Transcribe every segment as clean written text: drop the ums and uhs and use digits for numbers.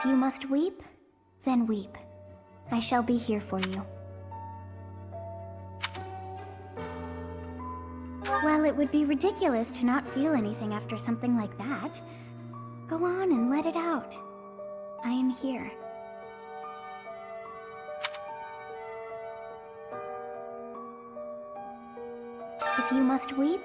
If you must weep, then weep. I shall be here for you. Well, it would be ridiculous to not feel anything after something like that. Go on and let it out. I am here. If you must weep,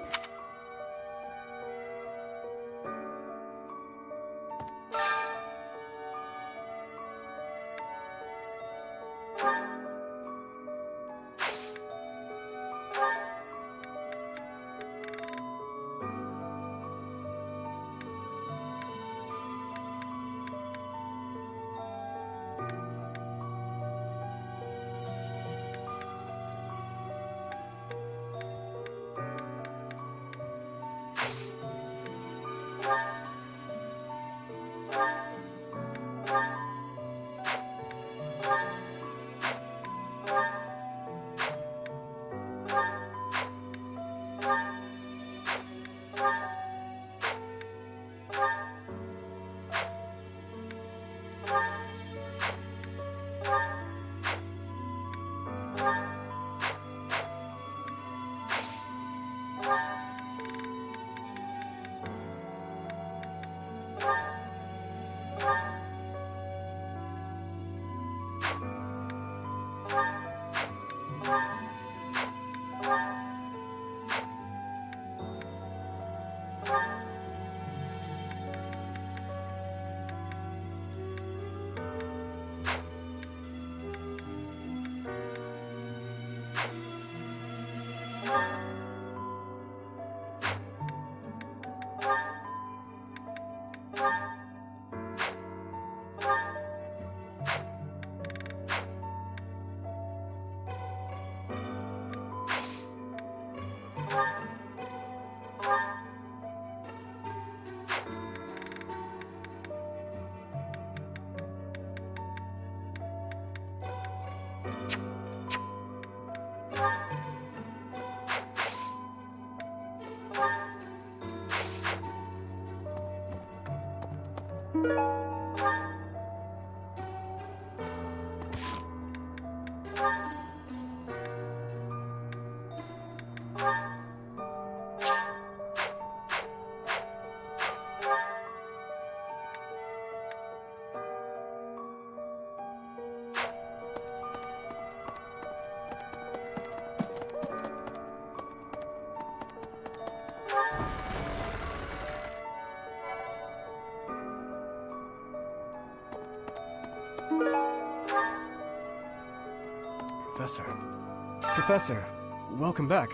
Professor, welcome back.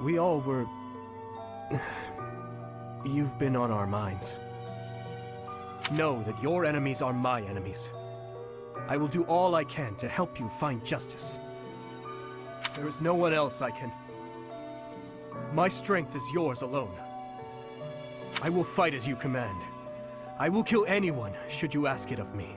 We all were... You've been on our minds. Know that your enemies are my enemies. I will do all I can to help you find justice. There is no one else I can... My strength is yours alone. I will fight as you command. I will kill anyone, should you ask it of me.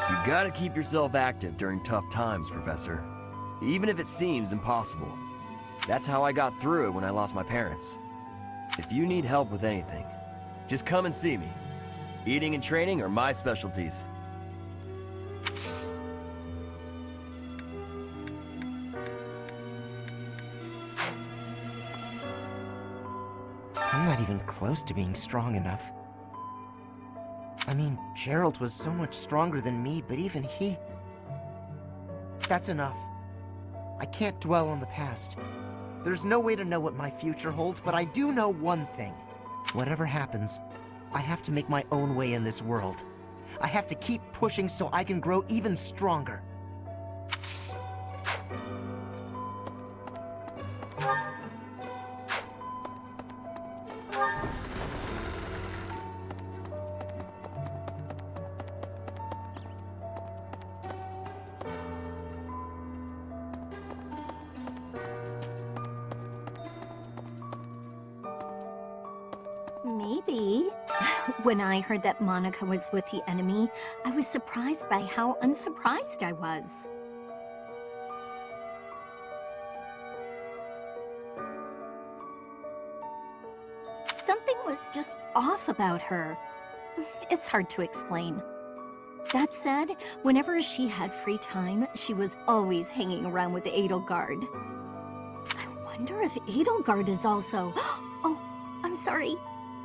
You gotta keep yourself active during tough times, Professor. Even if it seems impossible. That's how I got through it when I lost my parents. If you need help with anything, just come and see me. Eating and training are my specialties. I'm not even close to being strong enough. I mean, Gerald was so much stronger than me, but even he... That's enough. I can't dwell on the past. There's no way to know what my future holds, but I do know one thing. Whatever happens, I have to make my own way in this world. I have to keep pushing so I can grow even stronger. Maybe. When I heard that Monica was with the enemy, I was surprised by how unsurprised I was. Something was just off about her. It's hard to explain. That said, whenever she had free time, she was always hanging around with Edelgard. I wonder if Edelgard is also... Oh, I'm sorry.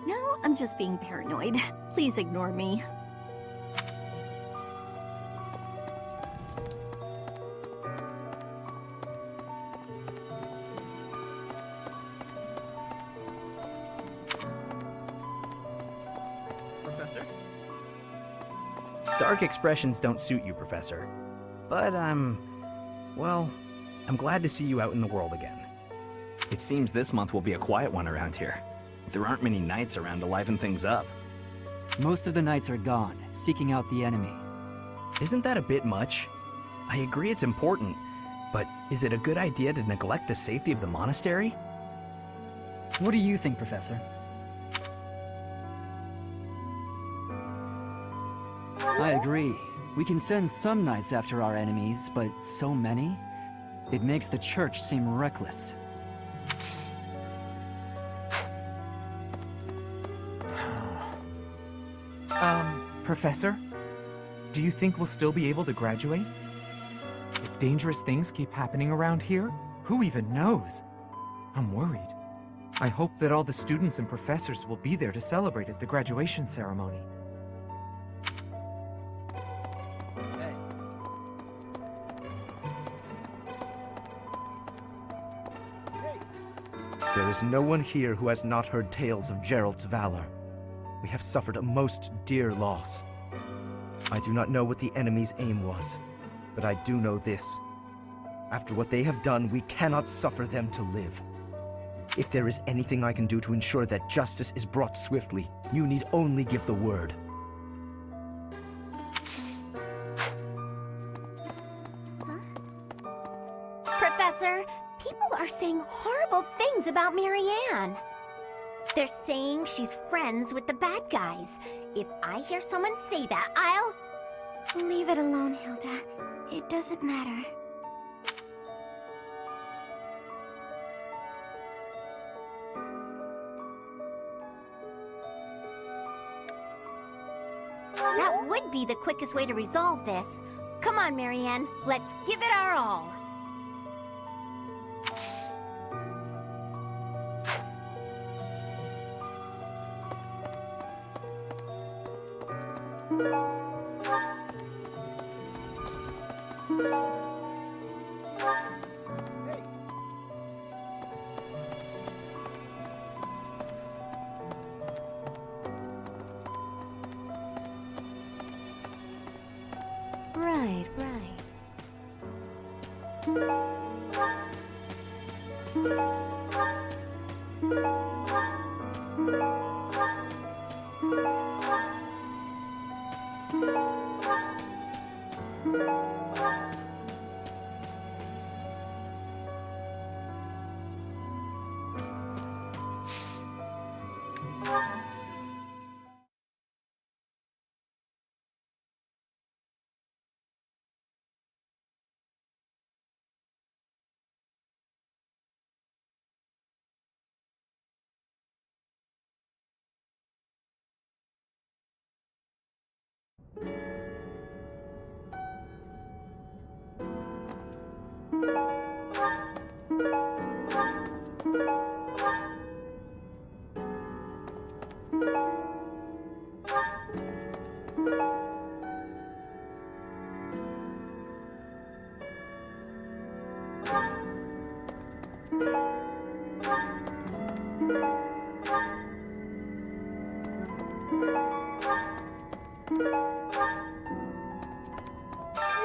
No, I'm just being paranoid. Please ignore me. Professor? Dark expressions don't suit you, Professor. But well, I'm glad to see you out in the world again. It seems this month will be a quiet one around here. There aren't many knights around to liven things up. Most of the knights are gone, seeking out the enemy. Isn't that a bit much? I agree it's important, but is it a good idea to neglect the safety of the monastery? What do you think, Professor? I agree. We can send some knights after our enemies, but so many? It makes the church seem reckless. Professor? Do you think we'll still be able to graduate? If dangerous things keep happening around here, who even knows? I'm worried. I hope that all the students and professors will be there to celebrate at the graduation ceremony. There is no one here who has not heard tales of Gerald's valor. We have suffered a most dear loss. I do not know what the enemy's aim was, but I do know this. After what they have done, we cannot suffer them to live. If there is anything I can do to ensure that justice is brought swiftly, you need only give the word. Professor, people are saying horrible things about Marianne. They're saying she's friends with the bad guys. If I hear someone say that, I'll... Leave it alone, Hilda. It doesn't matter. That would be the quickest way to resolve this. Come on, Marianne. Let's give it our all. Right, right.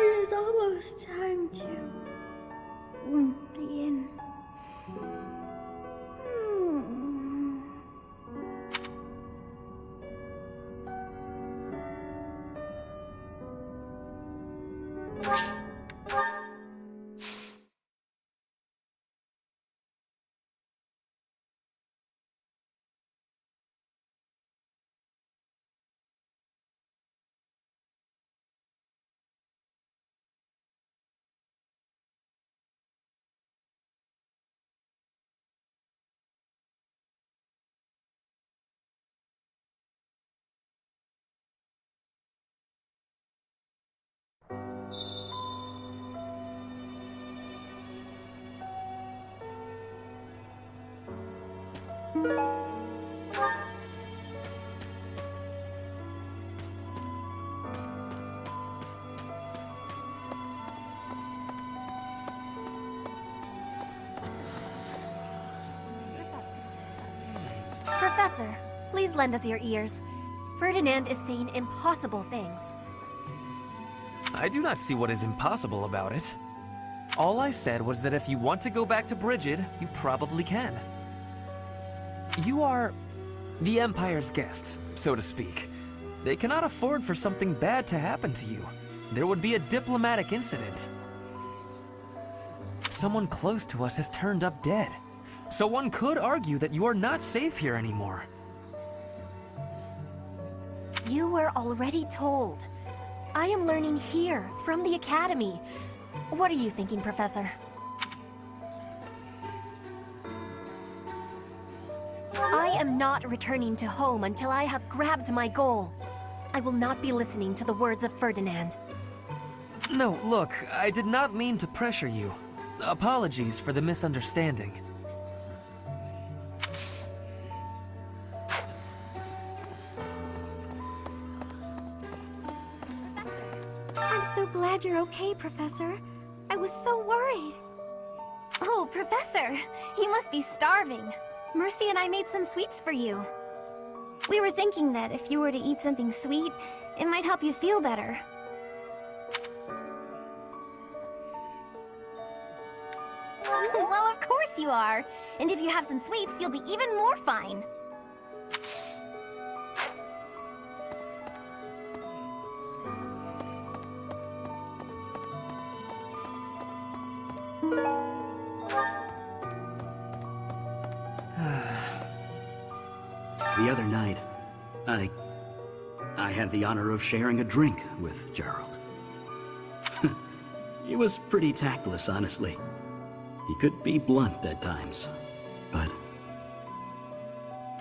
It is almost time to begin. Professor, please lend us your ears. Ferdinand is saying impossible things. I do not see what is impossible about it. All I said was that if you want to go back to Brigid, you probably can. You are the Empire's guest, so to speak. They cannot afford for something bad to happen to you. There would be a diplomatic incident. Someone close to us has turned up dead. So one could argue that you are not safe here anymore. You were already told. I am learning here, from the Academy. What are you thinking, Professor? I am not returning to home until I have grabbed my goal. I will not be listening to the words of Ferdinand. No, look, I did not mean to pressure you. Apologies for the misunderstanding. I'm so glad you're okay, Professor. I was so worried. Oh, Professor, you must be starving. Mercy and I made some sweets for you. We were thinking that if you were to eat something sweet, it might help you feel better. Well, of course you are. And if you have some sweets, you'll be even more fine. The other night, I had the honor of sharing a drink with Gerald. He was pretty tactless, honestly. He could be blunt at times, but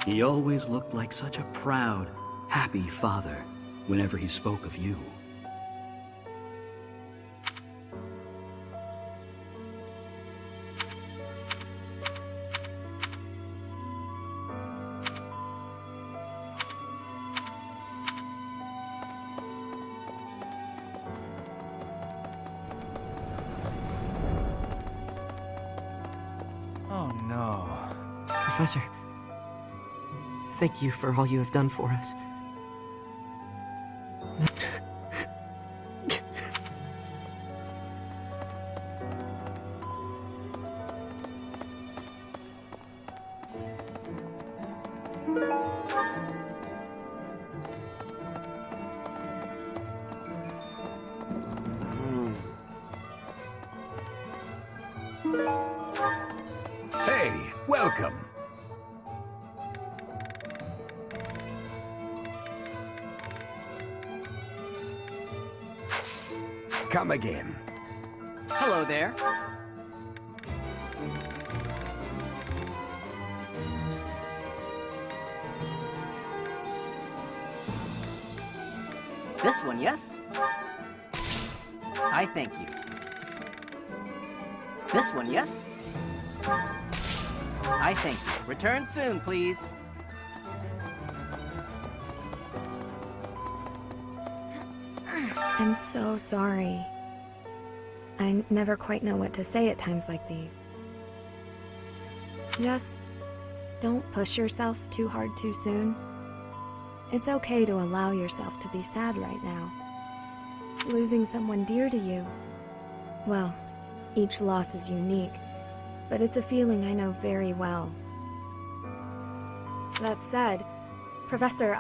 he always looked like such a proud, happy father whenever he spoke of you. Oh no. Professor, thank you for all you have done for us. Hey, welcome. Come again. Hello there. This one, yes? I thank you. This one, yes? I thank you. Return soon, please. I'm so sorry. I never quite know what to say at times like these. Just don't push yourself too hard too soon. It's okay to allow yourself to be sad right now. Losing someone dear to you, well, each loss is unique, but it's a feeling I know very well. That said, Professor,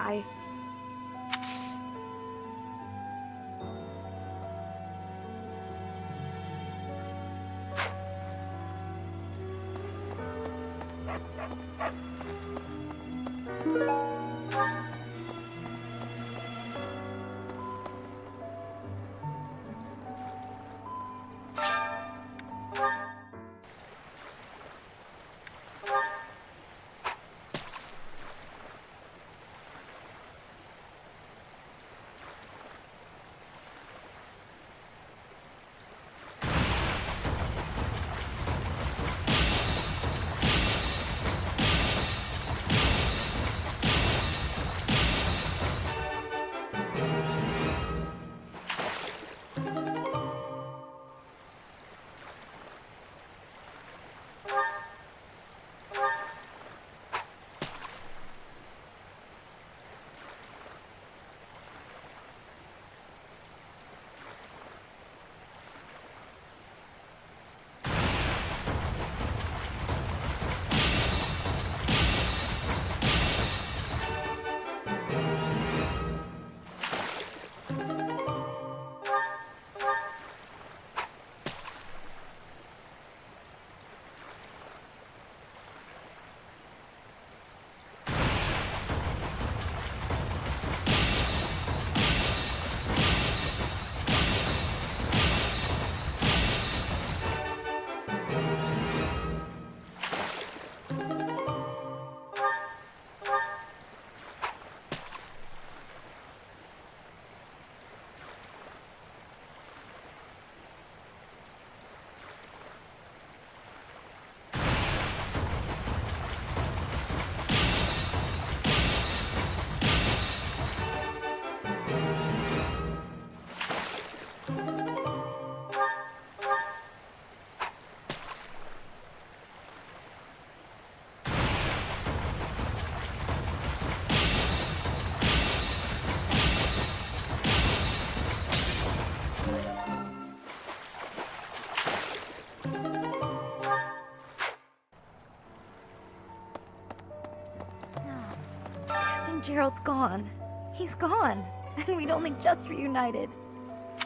Gerald's gone. He's gone. And we'd only just reunited.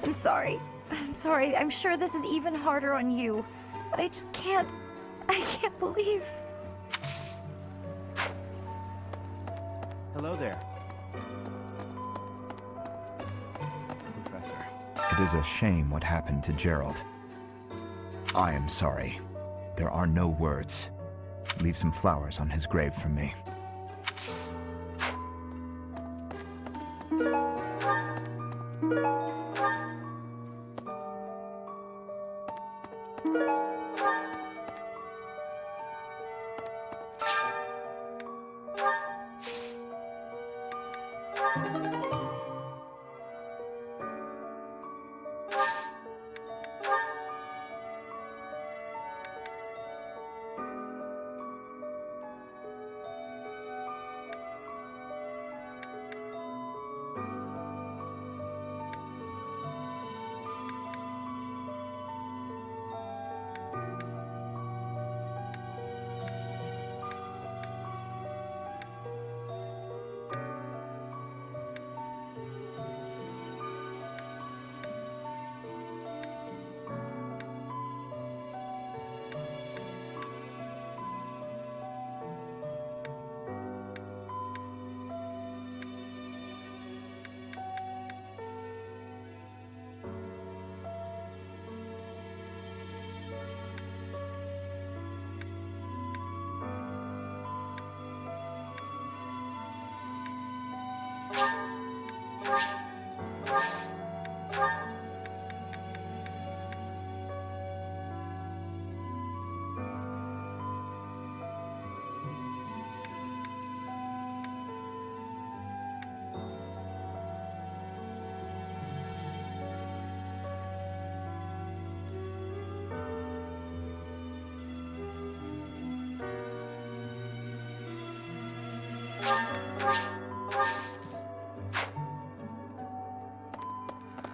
I'm sorry. I'm sorry. I'm sure this is even harder on you. But I just can't... I can't believe... Hello there. Professor. It is a shame what happened to Gerald. I am sorry. There are no words. Leave some flowers on his grave for me.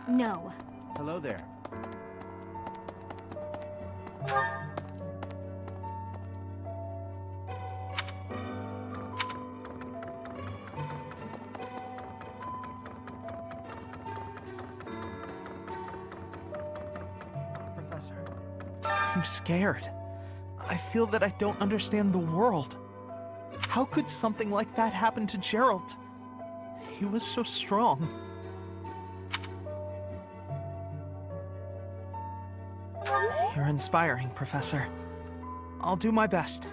No. Hello there. Professor. I'm scared. I feel that I don't understand the world. How could something like that happen to Gerald? He was so strong. You're inspiring, Professor. I'll do my best.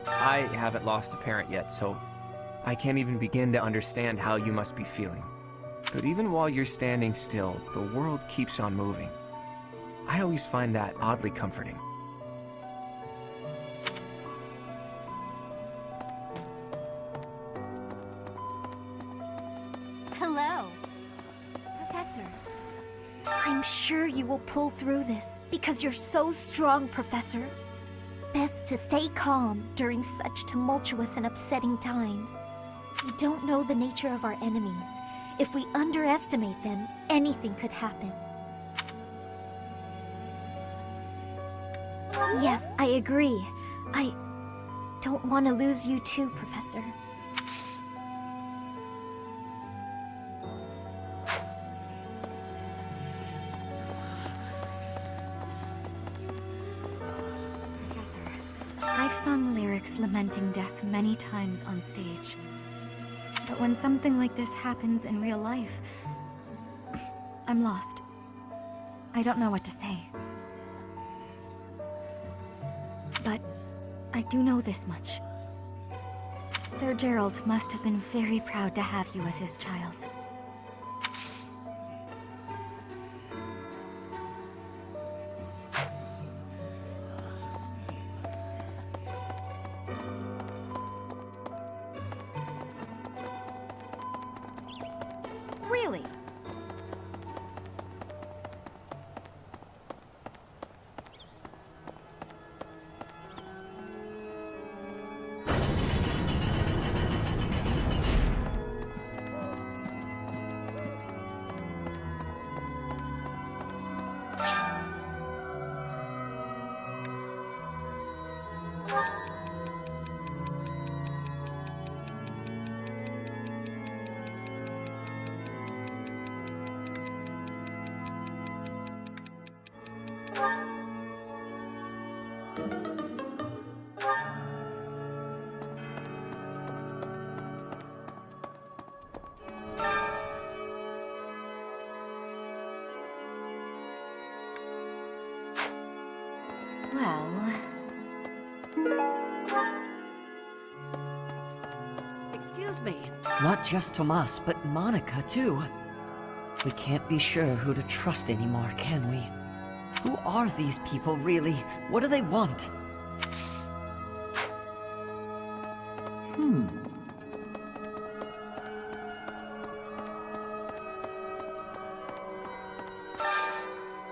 I haven't lost a parent yet, so I can't even begin to understand how you must be feeling. But even while you're standing still, the world keeps on moving. I always find that oddly comforting. Hello. Professor. I'm sure you will pull through this because you're so strong, Professor. Best to stay calm during such tumultuous and upsetting times. We don't know the nature of our enemies. If we underestimate them, anything could happen. Yes, I agree. I don't want to lose you too, Professor. I've sung lyrics lamenting death many times on stage. But when something like this happens in real life, I'm lost. I don't know what to say. But I do know this much. Sir Gerald must have been very proud to have you as his child. Well... Excuse me. Not just Tomas, but Monica, too. We can't be sure who to trust anymore, can we? Who are these people, really? What do they want?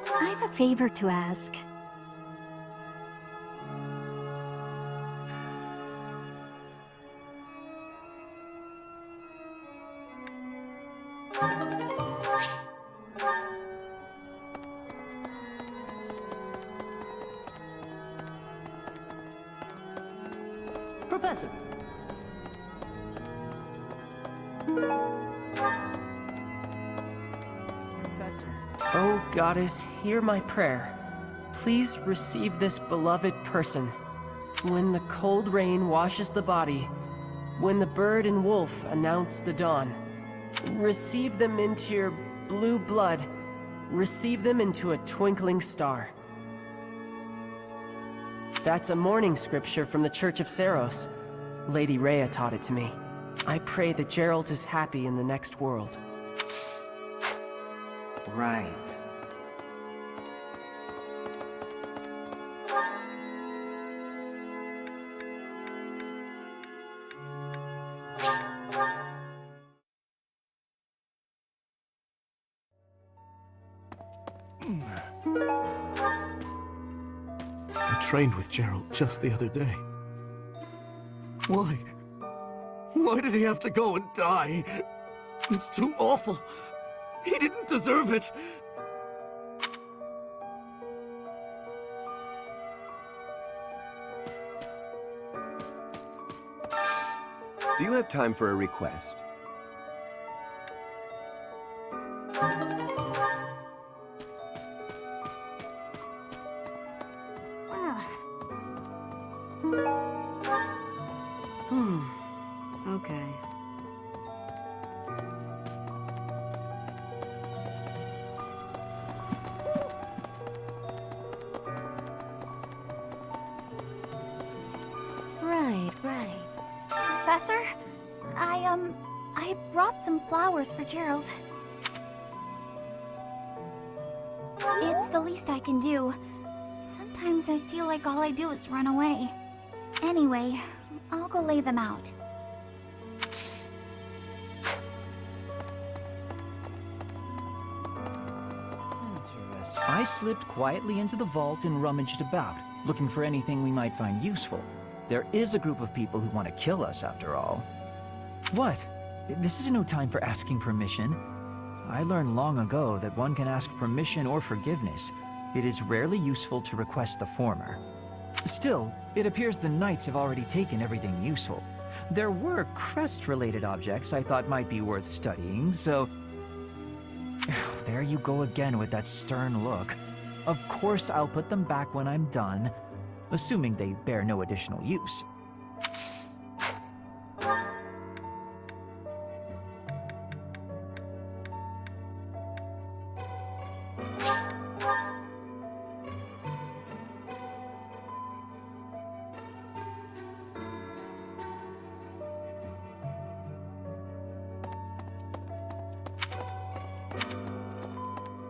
I have a favor to ask. Professor! Professor. Oh, Goddess, hear my prayer. Please receive this beloved person. When the cold rain washes the body, when the bird and wolf announce the dawn, receive them into your blue blood. Receive them into a twinkling star. That's a morning scripture from the Church of Saros. Lady Rhea taught it to me. I pray that Geralt is happy in the next world. Right. I trained with Geralt just the other day. Why? Why did he have to go and die? It's too awful. He didn't deserve it. Do you have time for a request? Okay. Right. Professor, I brought some flowers for Gerald. It's the least I can do. Sometimes I feel like all I do is run away. Anyway, I'll go lay them out. I slipped quietly into the vault and rummaged about, looking for anything we might find useful. There is a group of people who want to kill us, after all. What? This is no time for asking permission. I learned long ago that one can ask permission or forgiveness. It is rarely useful to request the former. Still, it appears the knights have already taken everything useful. There were crest-related objects I thought might be worth studying, so... There you go again with that stern look. Of course I'll put them back when I'm done, assuming they bear no additional use.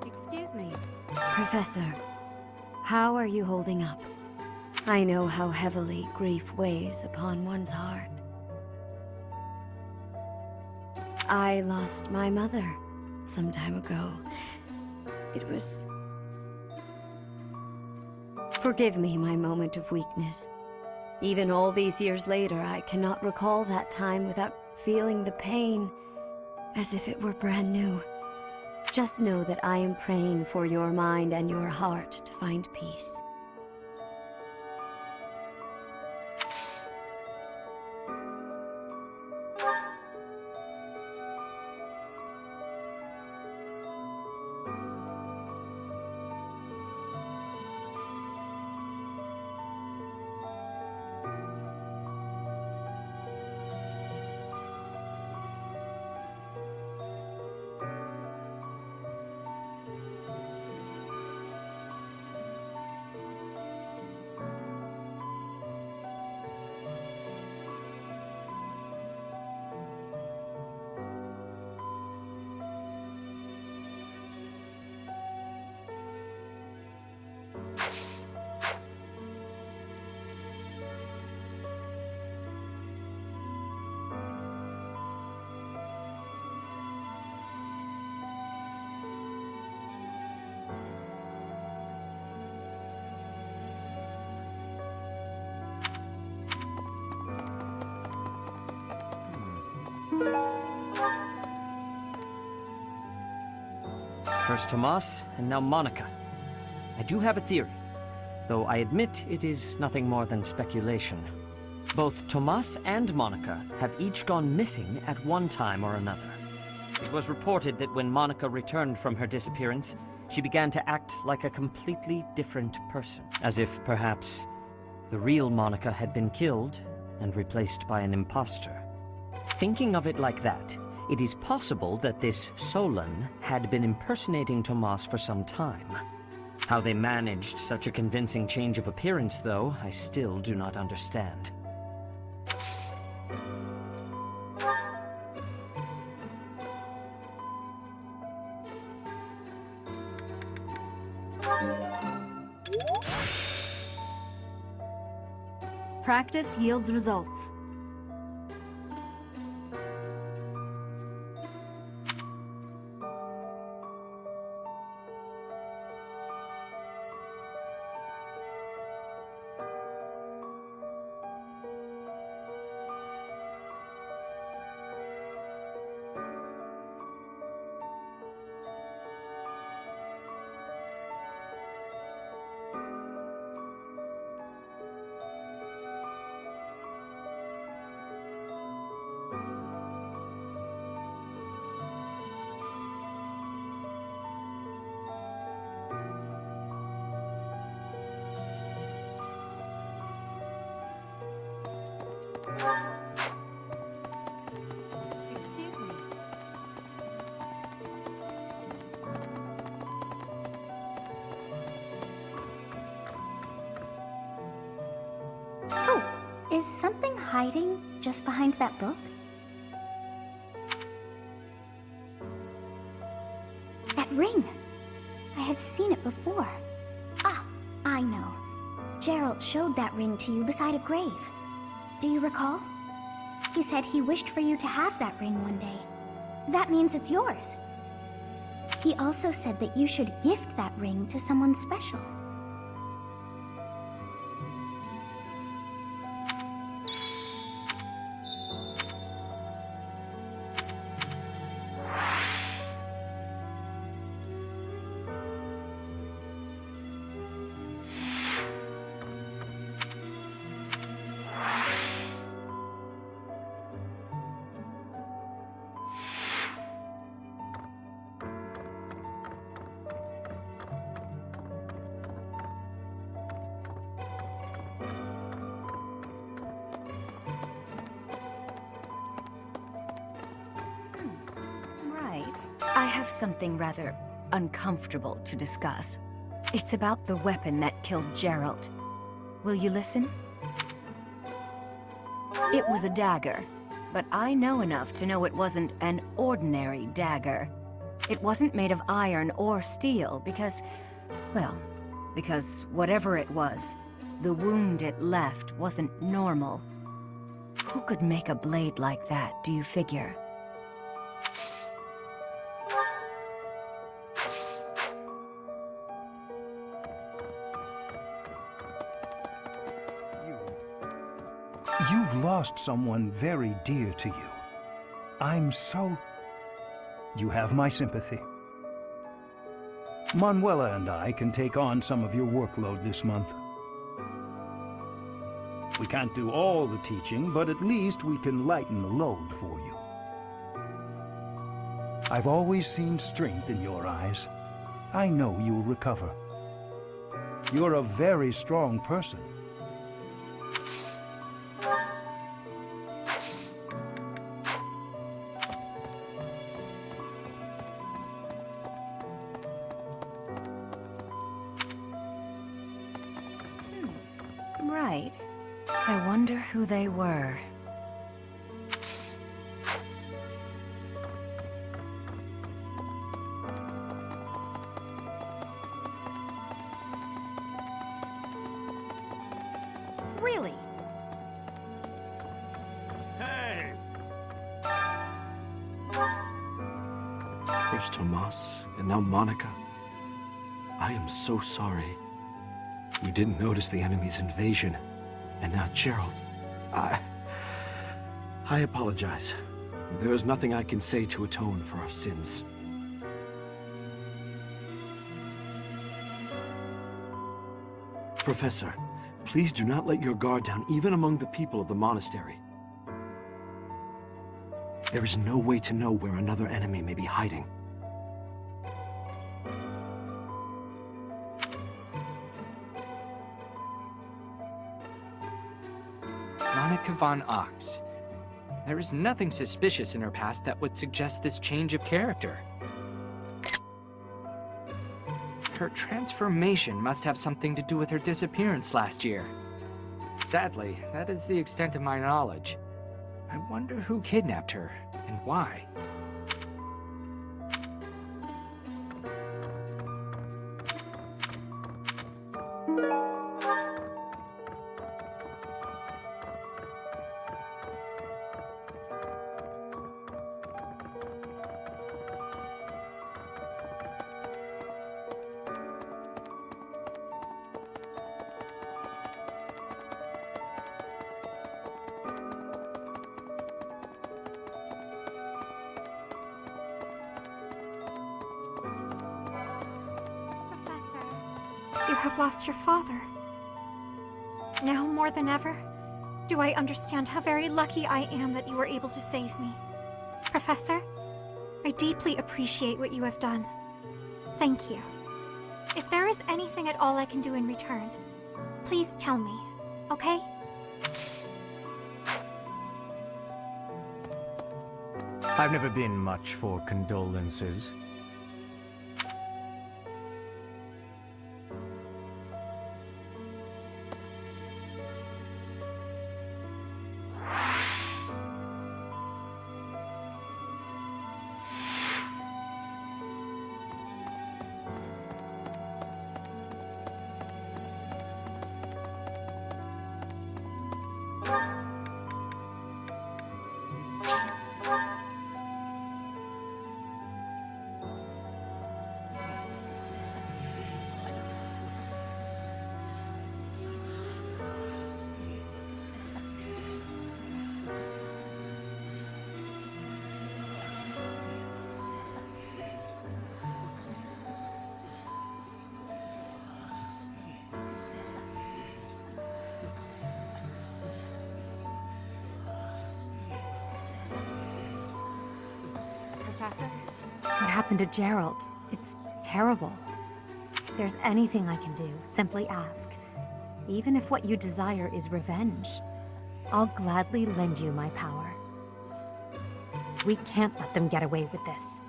Excuse me. Professor, how are you holding up? I know how heavily grief weighs upon one's heart. I lost my mother some time ago. It was... Forgive me my moment of weakness. Even all these years later, I cannot recall that time without feeling the pain as if it were brand new. Just know that I am praying for your mind and your heart to find peace. First Tomas, and now Monica. I do have a theory, though I admit it is nothing more than speculation. Both Tomas and Monica have each gone missing at one time or another. It was reported that when Monica returned from her disappearance, she began to act like a completely different person, as if perhaps the real Monica had been killed and replaced by an imposter. Thinking of it like that, it is possible that this Solon had been impersonating Tomas for some time. How they managed such a convincing change of appearance, though, I still do not understand. Practice yields results. Excuse me. Oh, is something hiding just behind that book? That ring! I have seen it before. Ah, I know. Gerald showed that ring to you beside a grave. Do you recall? He said he wished for you to have that ring one day. That means it's yours. He also said that you should gift that ring to someone special. I have something rather uncomfortable to discuss. It's about the weapon that killed Gerald. Will you listen? It was a dagger, but I know enough to know it wasn't an ordinary dagger. It wasn't made of iron or steel because, well, because whatever it was, the wound it left wasn't normal. Who could make a blade like that, do you figure? You've lost someone very dear to you. I'm so... You have my sympathy. Manuela and I can take on some of your workload this month. We can't do all the teaching, but at least we can lighten the load for you. I've always seen strength in your eyes. I know you'll recover. You're a very strong person. Right. I wonder who they were. Really? Hey! First Tomas, and now Monica. I am so sorry. We didn't notice the enemy's invasion, and now Gerald. I apologize. There is nothing I can say to atone for our sins. Professor, please do not let your guard down even among the people of the monastery. There is no way to know where another enemy may be hiding. Monica von Ox. There is nothing suspicious in her past that would suggest this change of character. Her transformation must have something to do with her disappearance last year. Sadly, that is the extent of my knowledge. I wonder who kidnapped her, and why. You have lost your father. Now more than ever, do I understand how very lucky I am that you were able to save me. Professor, I deeply appreciate what you have done. Thank you. If there is anything at all I can do in return, please tell me, okay? I've never been much for condolences. Professor? What happened to Gerald? It's terrible. If there's anything I can do, simply ask. Even if what you desire is revenge, I'll gladly lend you my power. We can't let them get away with this.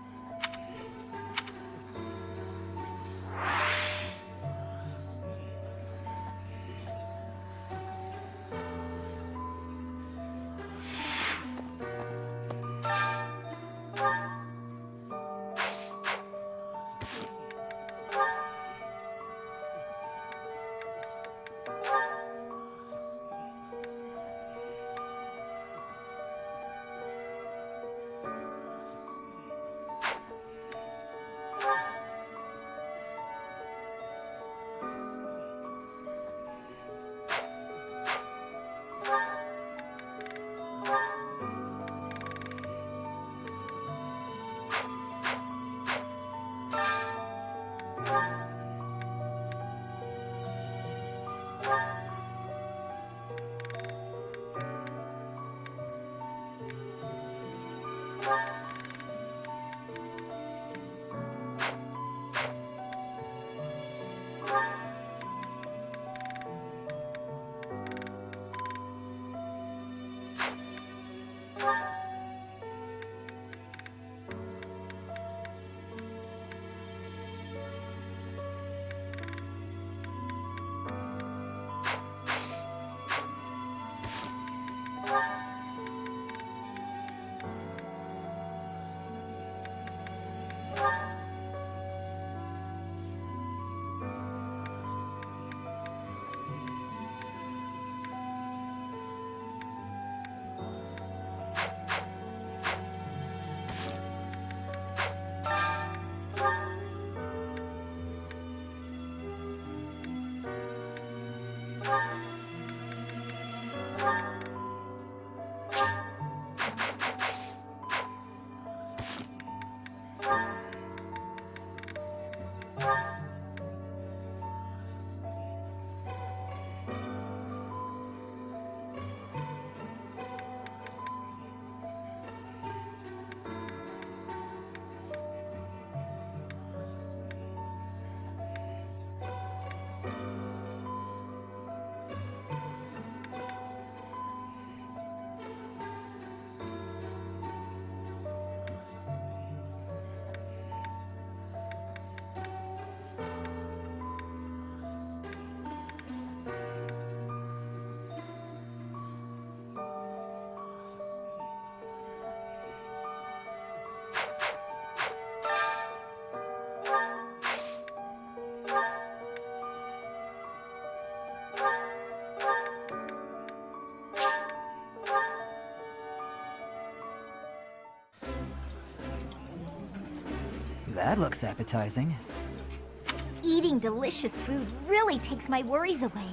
That looks appetizing. Eating delicious food really takes my worries away.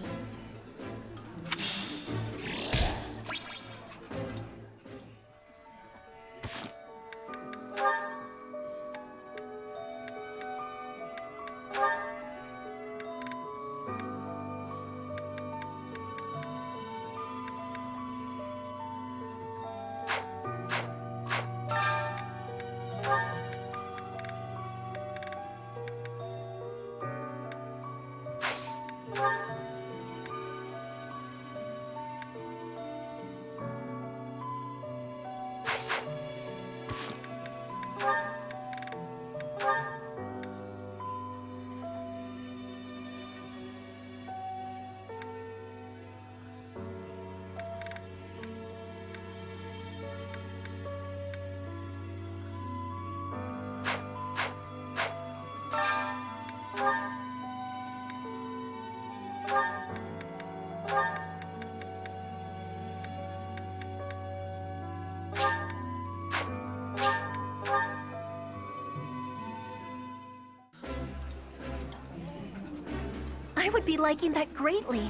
I would be liking that greatly.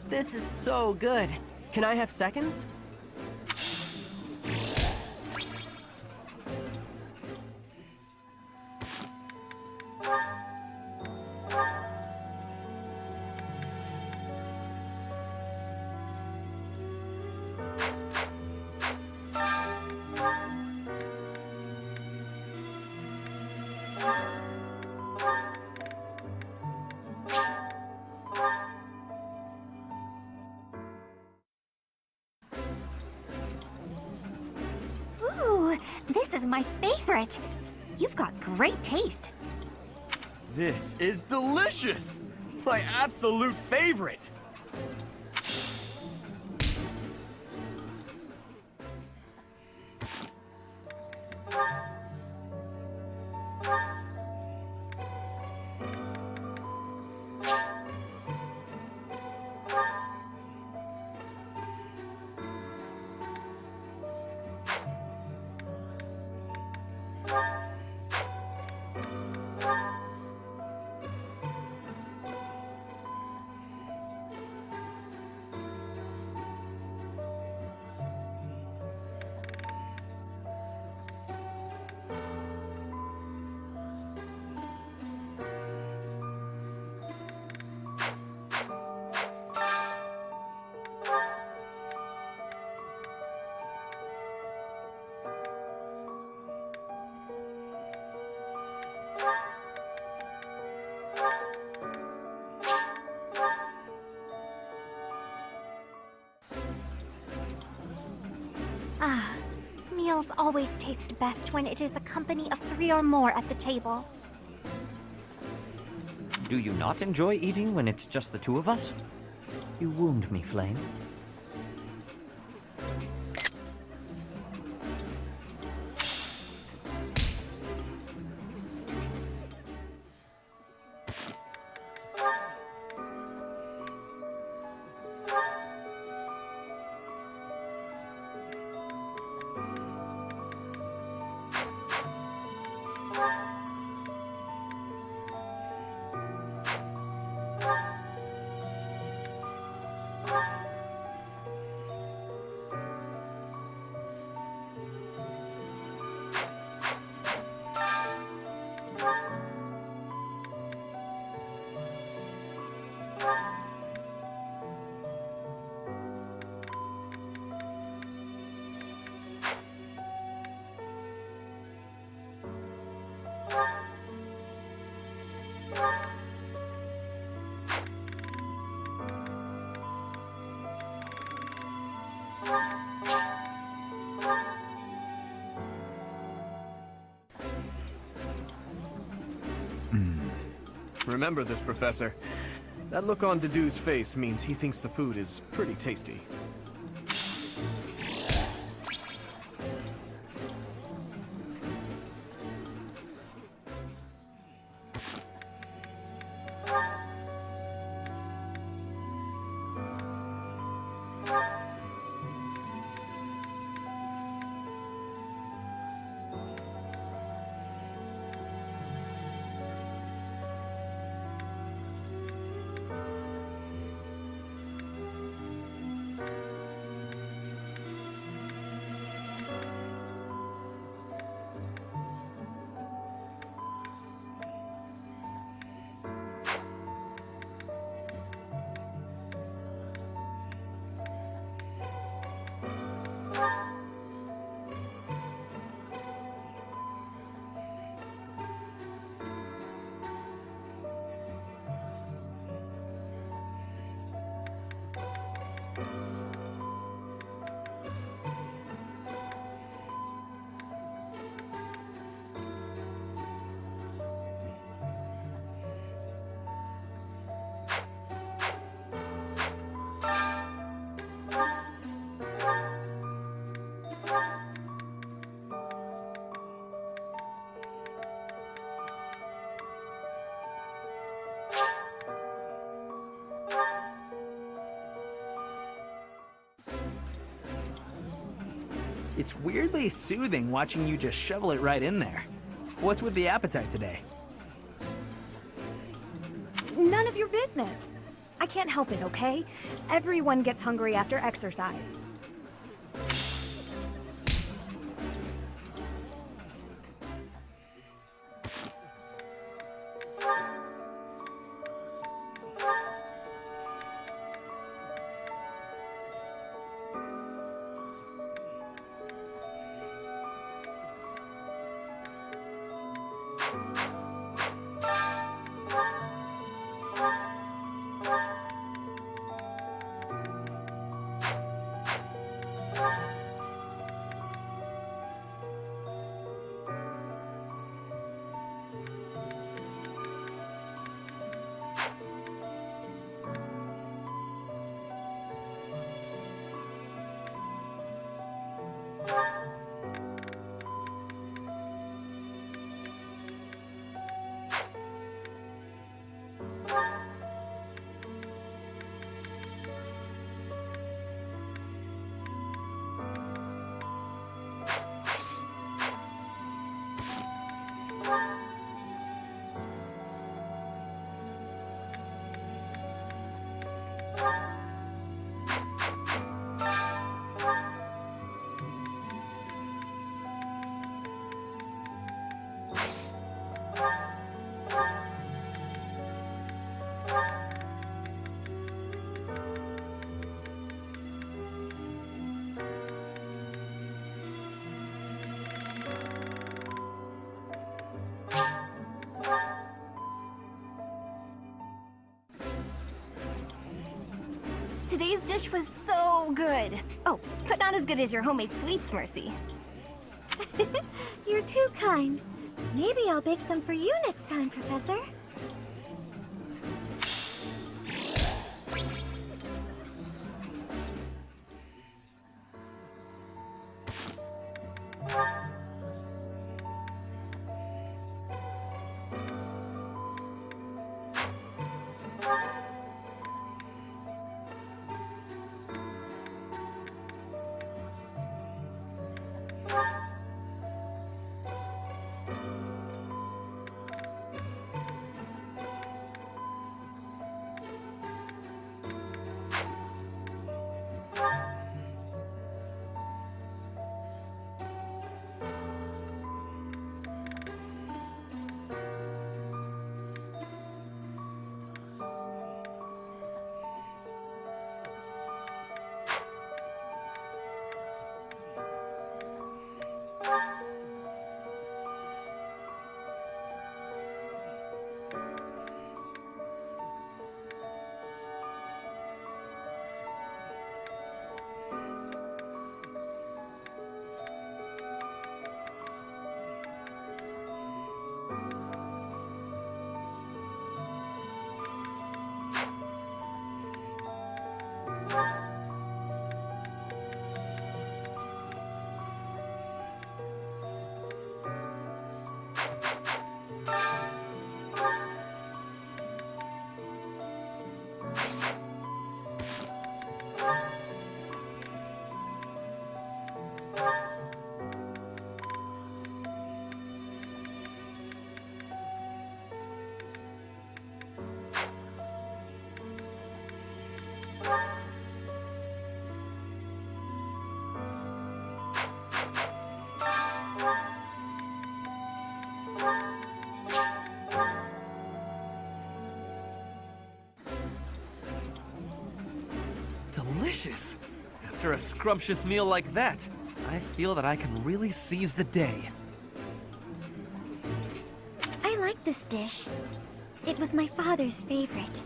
This is so good. Can I have seconds? Ooh, this is my favorite. You've got great taste. This is delicious! My absolute favorite! Ah, meals always taste best when it is a company of 3 or more at the table. Do you not enjoy eating when it's just the two of us? You wound me, Flame. Remember this, Professor. That look on Dedue's face means he thinks the food is pretty tasty. It's weirdly soothing watching you just shovel it right in there. What's with the appetite today? None of your business. I can't help it, okay? Everyone gets hungry after exercise. Today's dish was so good. Oh, but not as good as your homemade sweets, Mercy. You're too kind. Maybe I'll bake some for you next time, Professor. Delicious! After a scrumptious meal like that, I feel that I can really seize the day. I like this dish. It was my father's favorite.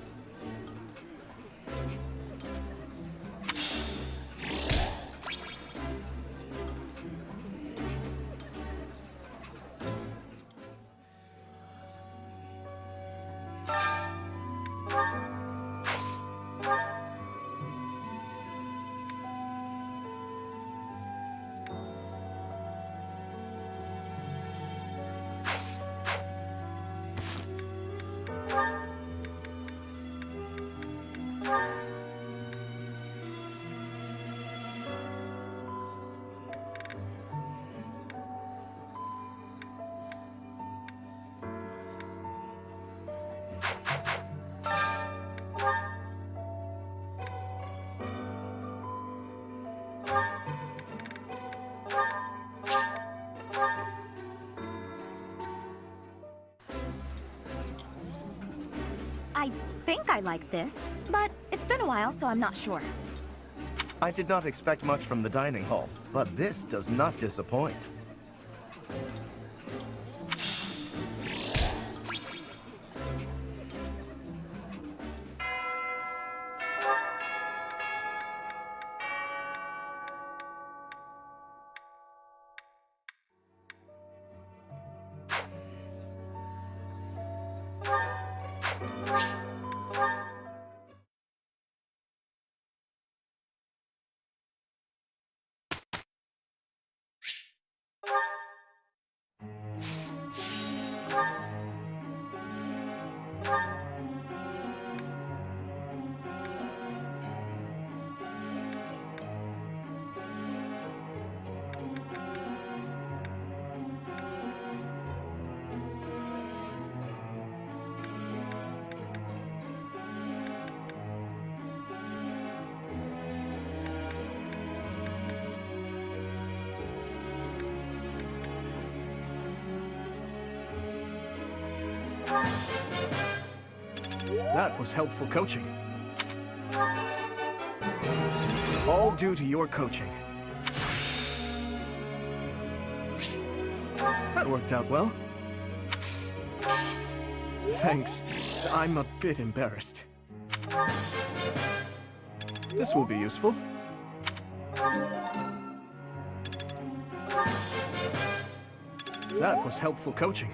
I think I like this, but it's been a while, so I'm not sure. I did not expect much from the dining hall, but this does not disappoint. That was helpful coaching. All due to your coaching. That worked out well. Thanks. I'm a bit embarrassed. This will be useful. That was helpful coaching.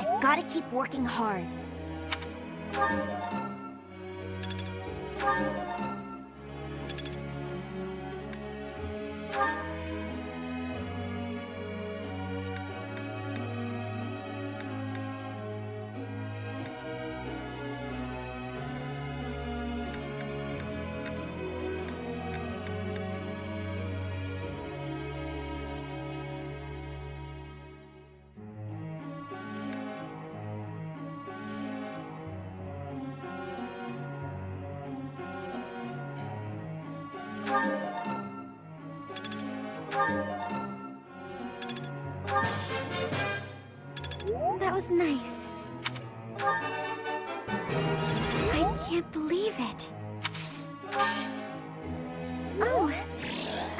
I've got to keep working hard. That was nice. I can't believe it. Oh,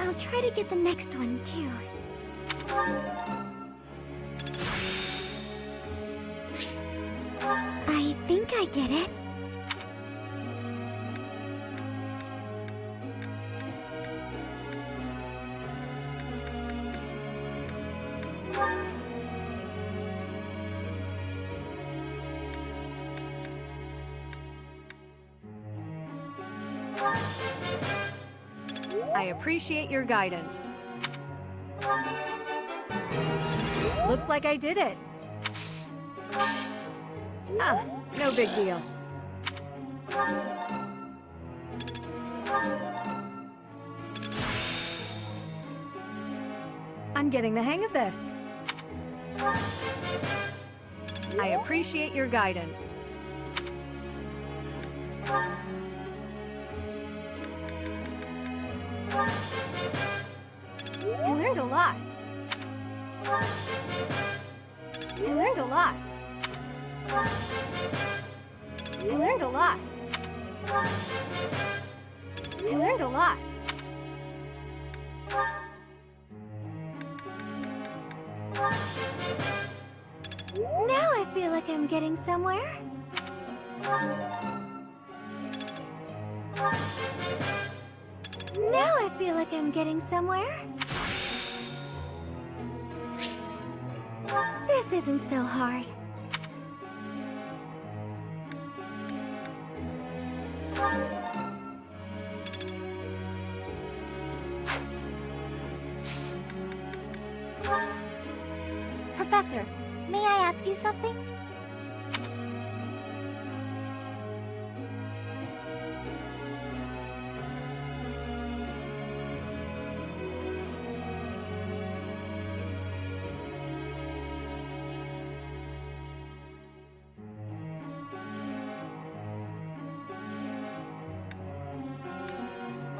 I'll try to get the next one, too. I think I get it. I appreciate your guidance. Looks like I did it. Ah, no big deal. I'm getting the hang of this. I appreciate your guidance. I learned a lot. I learned a lot. I learned a lot. I learned a lot. Now I feel like I'm I'm getting somewhere. Now I feel like I'm getting somewhere. This isn't so hard. Professor, may I ask you something?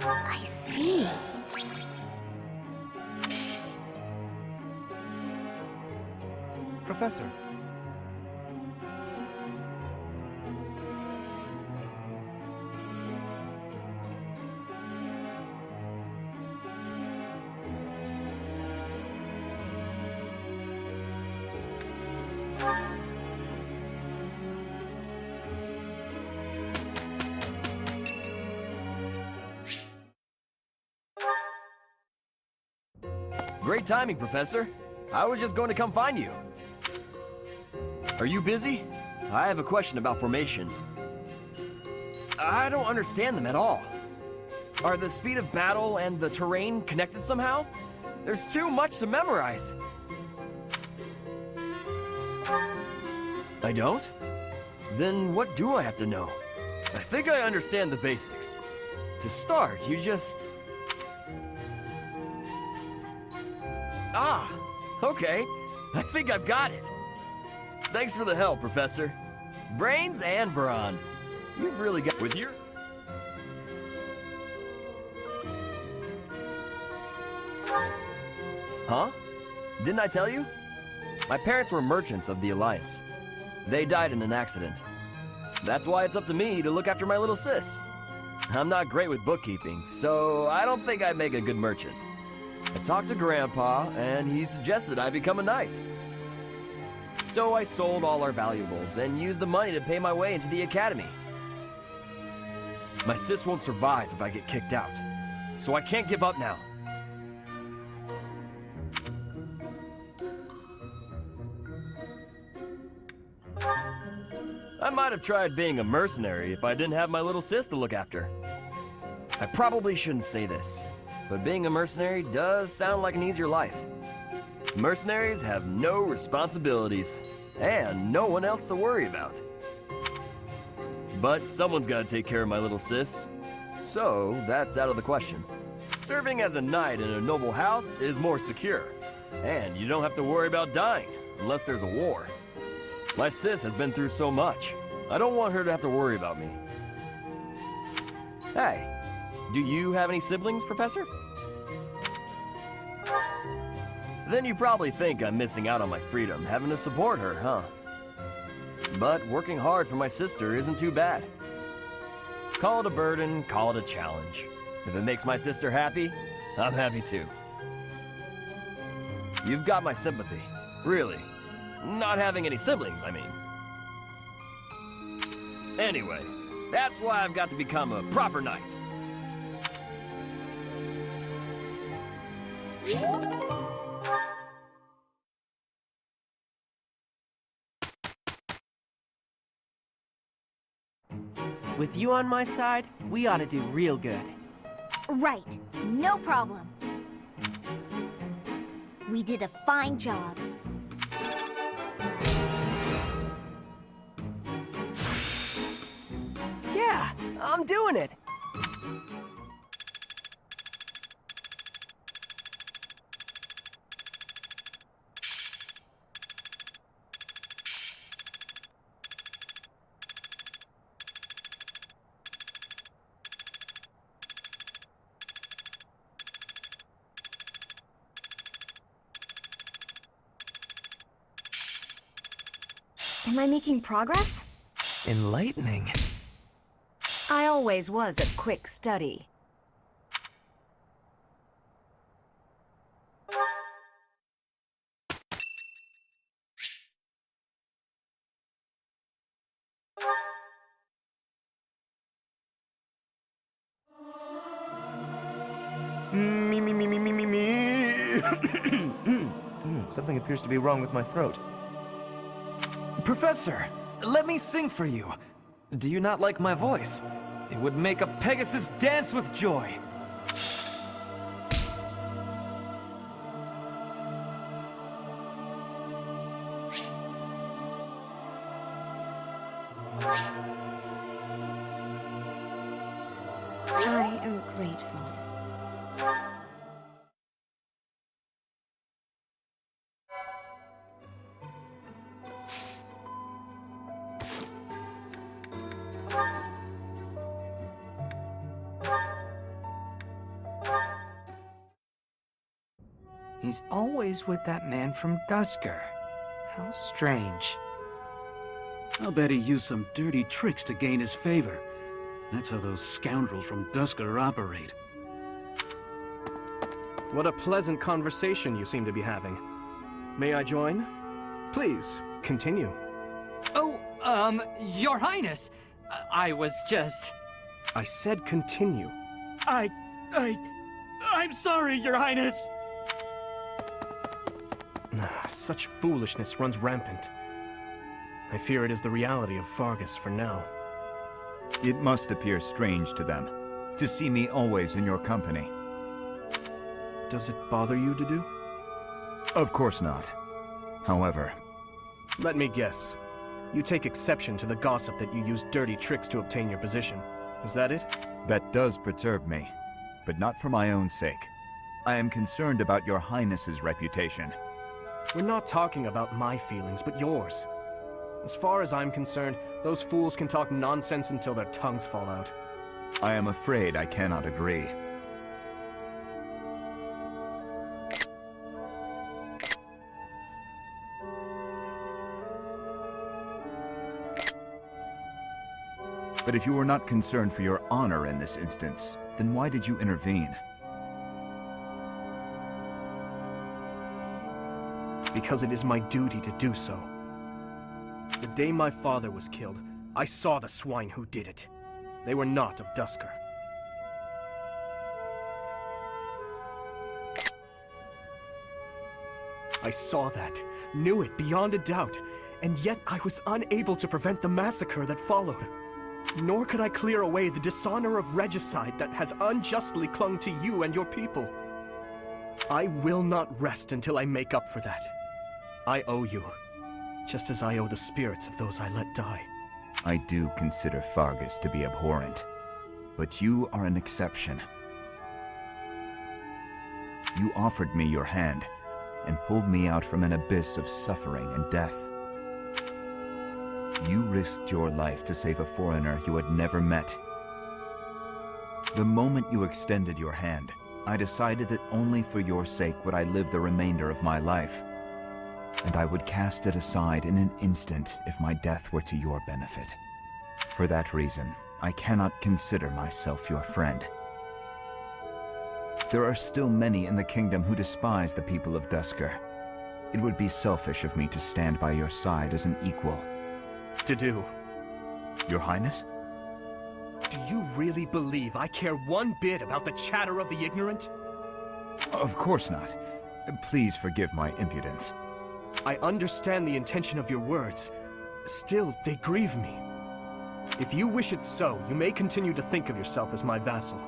I see. Professor. Great timing, Professor. I was just going to come find you. Are you busy? I have a question about formations. I don't understand them at all. Are the speed of battle and the terrain connected somehow? There's too much to memorize. I don't? Then what do I have to know? I think I understand the basics. To start, you just... Ah, okay. I think I've got it. Thanks for the help, Professor. Brains and brawn. You've really got with your... Huh? Didn't I tell you? My parents were merchants of the Alliance. They died in an accident. That's why it's up to me to look after my little sis. I'm not great with bookkeeping, so I don't think I'd make a good merchant. I talked to Grandpa, and he suggested I become a knight. So I sold all our valuables and used the money to pay my way into the academy. My sis won't survive if I get kicked out, so I can't give up now. I might have tried being a mercenary if I didn't have my little sis to look after. I probably shouldn't say this, but being a mercenary does sound like an easier life. Mercenaries have no responsibilities, and no one else to worry about. But someone's gotta take care of my little sis, so that's out of the question. Serving as a knight in a noble house is more secure, and you don't have to worry about dying unless there's a war. My sis has been through so much. I don't want her to have to worry about me. Hey, do you have any siblings, Professor? Then you probably think I'm missing out on my freedom, having to support her, huh? But working hard for my sister isn't too bad. Call it a burden, call it a challenge. If it makes my sister happy, I'm happy too. You've got my sympathy, really. Not having any siblings, I mean. Anyway, that's why I've got to become a proper knight. With you on my side, we ought to do real good. Right, no problem. We did a fine job. Yeah, I'm doing it. Am I making progress? Enlightening. I always was a quick study. Something appears to be wrong with my throat. Professor, let me sing for you. Do you not like my voice? It would make a Pegasus dance with joy. I am grateful. He's always with that man from Dusker. How strange. I'll bet he used some dirty tricks to gain his favor. That's how those scoundrels from Dusker operate. What a pleasant conversation you seem to be having. May I join? Please, continue. Oh, Your Highness, I was just... I said continue. I'm sorry, Your Highness! Such foolishness runs rampant. I fear it is the reality of Fargus for now. It must appear strange to them, to see me always in your company. Does it bother you to do? Of course not. However... Let me guess. You take exception to the gossip that you use dirty tricks to obtain your position. Is that it? That does perturb me, but not for my own sake. I am concerned about your Highness's reputation. We're not talking about my feelings, but yours. As far as I'm concerned, those fools can talk nonsense until their tongues fall out. I am afraid I cannot agree. But if you were not concerned for your honor in this instance, then why did you intervene? Because it is my duty to do so. The day my father was killed, I saw the swine who did it. They were not of Dusker. I saw that, knew it beyond a doubt, and yet I was unable to prevent the massacre that followed. Nor could I clear away the dishonor of regicide that has unjustly clung to you and your people. I will not rest until I make up for that. I owe you, just as I owe the spirits of those I let die. I do consider Fargus to be abhorrent, but you are an exception. You offered me your hand, and pulled me out from an abyss of suffering and death. You risked your life to save a foreigner you had never met. The moment you extended your hand, I decided that only for your sake would I live the remainder of my life. And I would cast it aside in an instant if my death were to your benefit. For that reason, I cannot consider myself your friend. There are still many in the kingdom who despise the people of Dusker. It would be selfish of me to stand by your side as an equal. To do. Your Highness? Do you really believe I care one bit about the chatter of the ignorant? Of course not. Please forgive my impudence. I understand the intention of your words. Still, they grieve me. If you wish it so, you may continue to think of yourself as my vassal.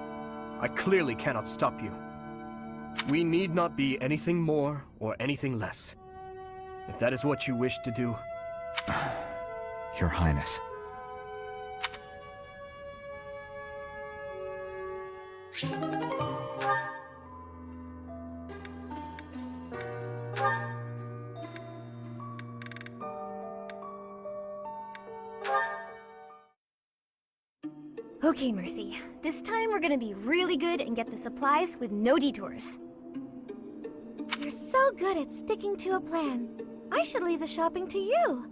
I clearly cannot stop you. We need not be anything more or anything less. If that is what you wish to do... Your Highness. Okay, Mercy. This time we're gonna be really good and get the supplies with no detours. You're so good at sticking to a plan. I should leave the shopping to you.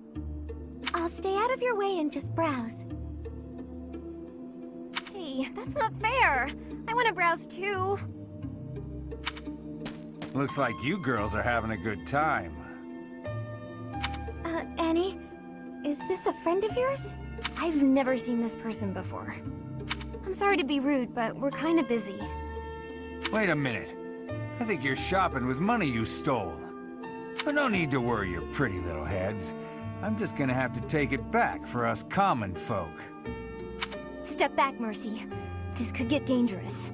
I'll stay out of your way and just browse. Hey, that's not fair. I want to browse too. Looks like you girls are having a good time. Annie, is this a friend of yours? I've never seen this person before. I'm sorry to be rude, but we're kind of busy. Wait a minute. I think you're shopping with money you stole. But no need to worry your pretty little heads. I'm just gonna have to take it back for us common folk. Step back, Mercy. This could get dangerous.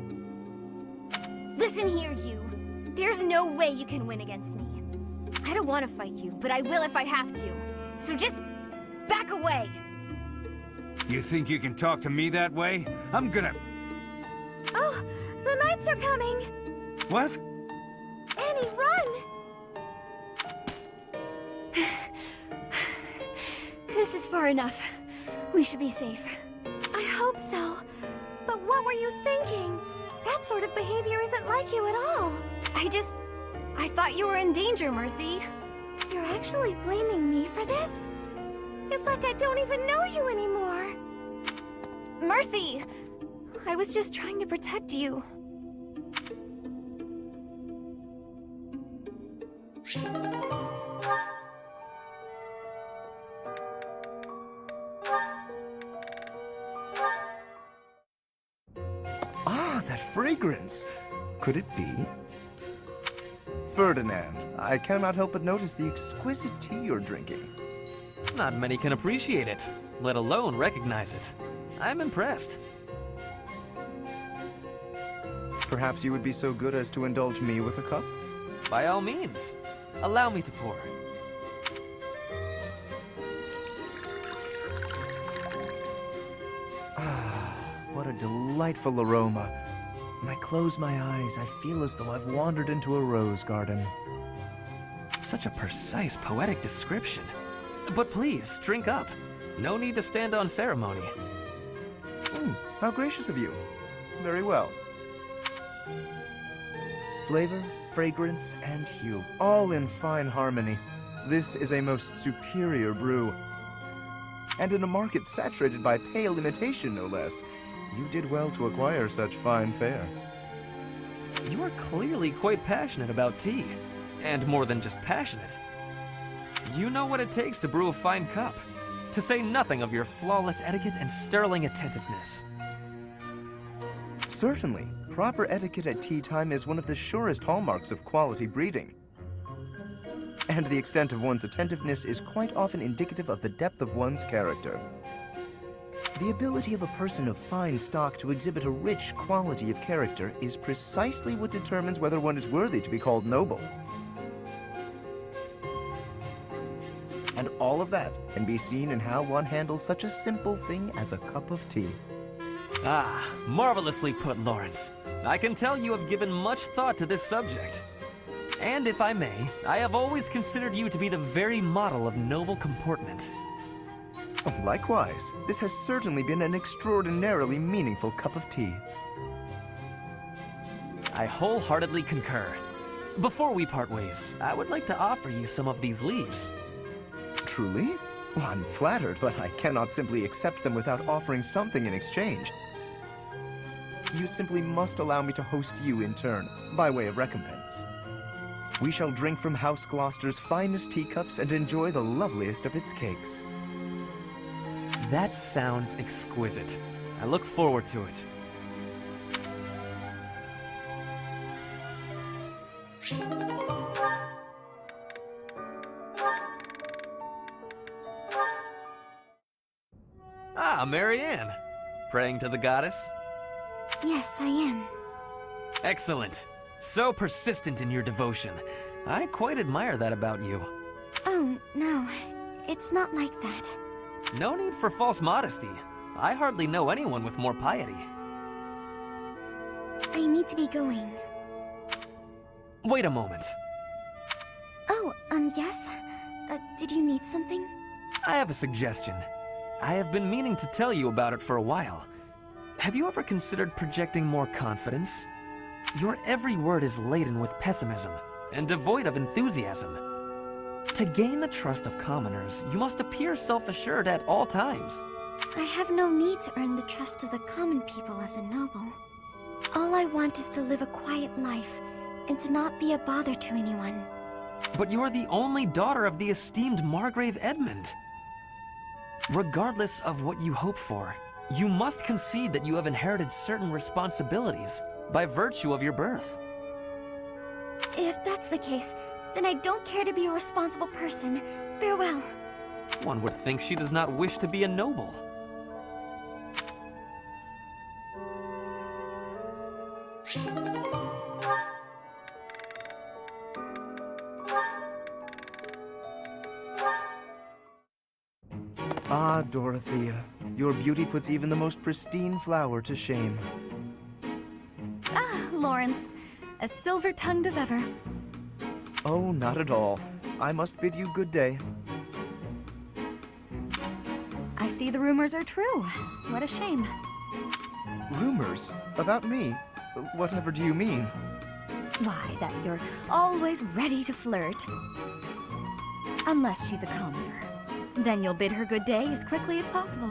Listen here, you. There's no way you can win against me. I don't want to fight you, but I will if I have to. So just back away. You think you can talk to me that way? I'm gonna... Oh, the knights are coming! What? Annie, run! This is far enough. We should be safe. I hope so. But what were you thinking? That sort of behavior isn't like you at all. I thought you were in danger, Mercy. You're actually blaming me for this? It's like I don't even know you anymore. Mercy! I was just trying to protect you. Ah, that fragrance! Could it be? Ferdinand, I cannot help but notice the exquisite tea you're drinking. Not many can appreciate it, let alone recognize it. I'm impressed. Perhaps you would be so good as to indulge me with a cup? By all means. Allow me to pour. Ah, what a delightful aroma. When I close my eyes, I feel as though I've wandered into a rose garden. Such a precise, poetic description. But please, drink up. No need to stand on ceremony. How gracious of you. Very well. Flavor, fragrance, and hue, all in fine harmony. This is a most superior brew. And in a market saturated by pale imitation, no less. You did well to acquire such fine fare. You are clearly quite passionate about tea. And more than just passionate. You know what it takes to brew a fine cup. To say nothing of your flawless etiquette and sterling attentiveness. Certainly. Proper etiquette at tea time is one of the surest hallmarks of quality breeding. And the extent of one's attentiveness is quite often indicative of the depth of one's character. The ability of a person of fine stock to exhibit a rich quality of character is precisely what determines whether one is worthy to be called noble. And all of that can be seen in how one handles such a simple thing as a cup of tea. Ah, marvelously put, Lawrence. I can tell you have given much thought to this subject. And if I may, I have always considered you to be the very model of noble comportment. Likewise, this has certainly been an extraordinarily meaningful cup of tea. I wholeheartedly concur. Before we part ways, I would like to offer you some of these leaves. Truly? Well, I'm flattered, but I cannot simply accept them without offering something in exchange. You simply must allow me to host you in turn, by way of recompense. We shall drink from House Gloucester's finest teacups and enjoy the loveliest of its cakes. That sounds exquisite. I look forward to it. Ah, Marianne. Praying to the goddess? Yes, I am. Excellent. So persistent in your devotion. I quite admire that about you. Oh, no. It's not like that. No need for false modesty. I hardly know anyone with more piety. I need to be going. Wait a moment. Oh, yes? Did you need something? I have a suggestion. I have been meaning to tell you about it for a while. Have you ever considered projecting more confidence? Your every word is laden with pessimism and devoid of enthusiasm. To gain the trust of commoners, you must appear self-assured at all times. I have no need to earn the trust of the common people as a noble. All I want is to live a quiet life and to not be a bother to anyone. But you are the only daughter of the esteemed Margrave Edmund. Regardless of what you hope for, you must concede that you have inherited certain responsibilities by virtue of your birth. If that's the case, then I don't care to be a responsible person. Farewell. One would think she does not wish to be a noble. Ah, Dorothea, your beauty puts even the most pristine flower to shame. Ah, Lawrence. As silver-tongued as ever. Oh, not at all. I must bid you good day. I see the rumors are true. What a shame. Rumors? About me? Whatever do you mean? Why, that you're always ready to flirt. Unless she's a commoner. Then you'll bid her good day as quickly as possible.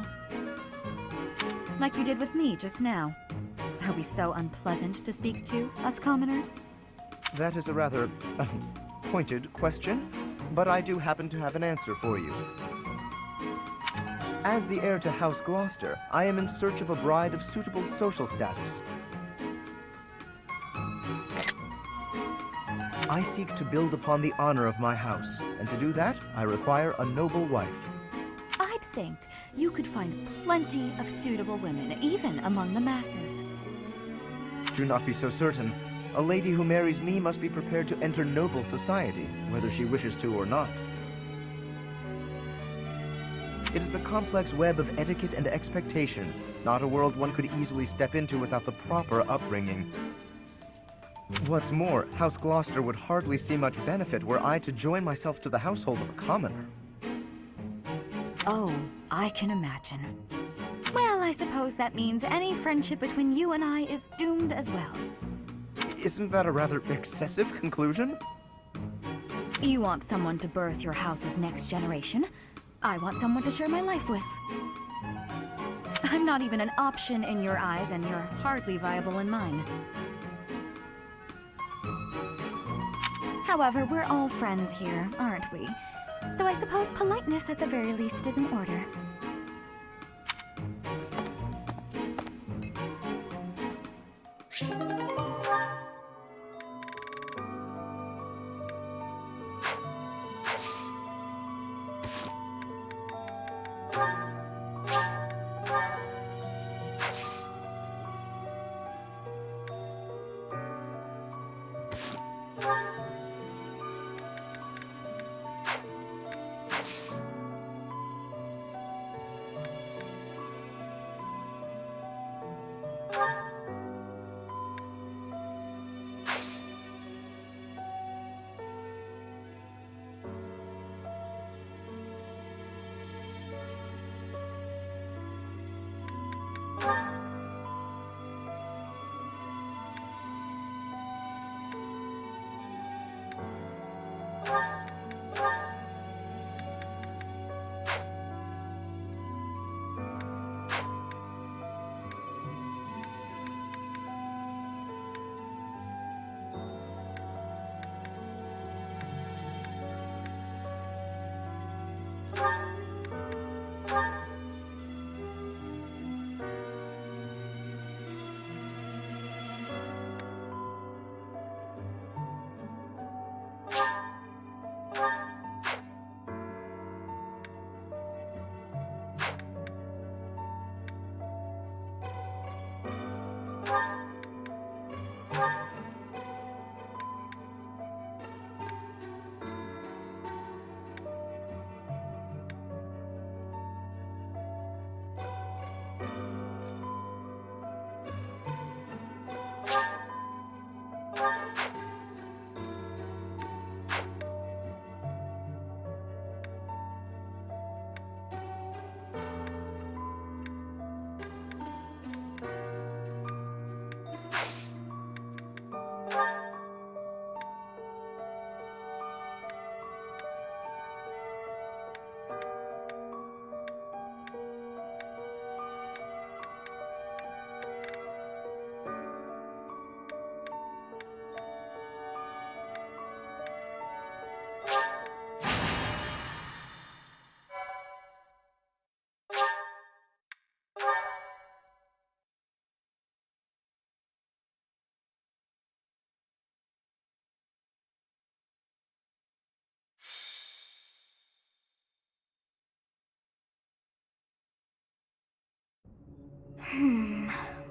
Like you did with me just now. Are we so unpleasant to speak to, us commoners? That is a rather pointed question, but I do happen to have an answer for you. As the heir to House Gloucester, I am in search of a bride of suitable social status. I seek to build upon the honor of my house, and to do that, I require a noble wife. I'd think you could find plenty of suitable women, even among the masses. Do not be so certain. A lady who marries me must be prepared to enter noble society, whether she wishes to or not. It is a complex web of etiquette and expectation, not a world one could easily step into without the proper upbringing. What's more, House Gloucester would hardly see much benefit were I to join myself to the household of a commoner. Oh, I can imagine. Well, I suppose that means any friendship between you and I is doomed as well. Isn't that a rather excessive conclusion? You want someone to birth your house's next generation. I want someone to share my life with. I'm not even an option in your eyes, and you're hardly viable in mine. However, we're all friends here, aren't we? So I suppose politeness at the very least is in order.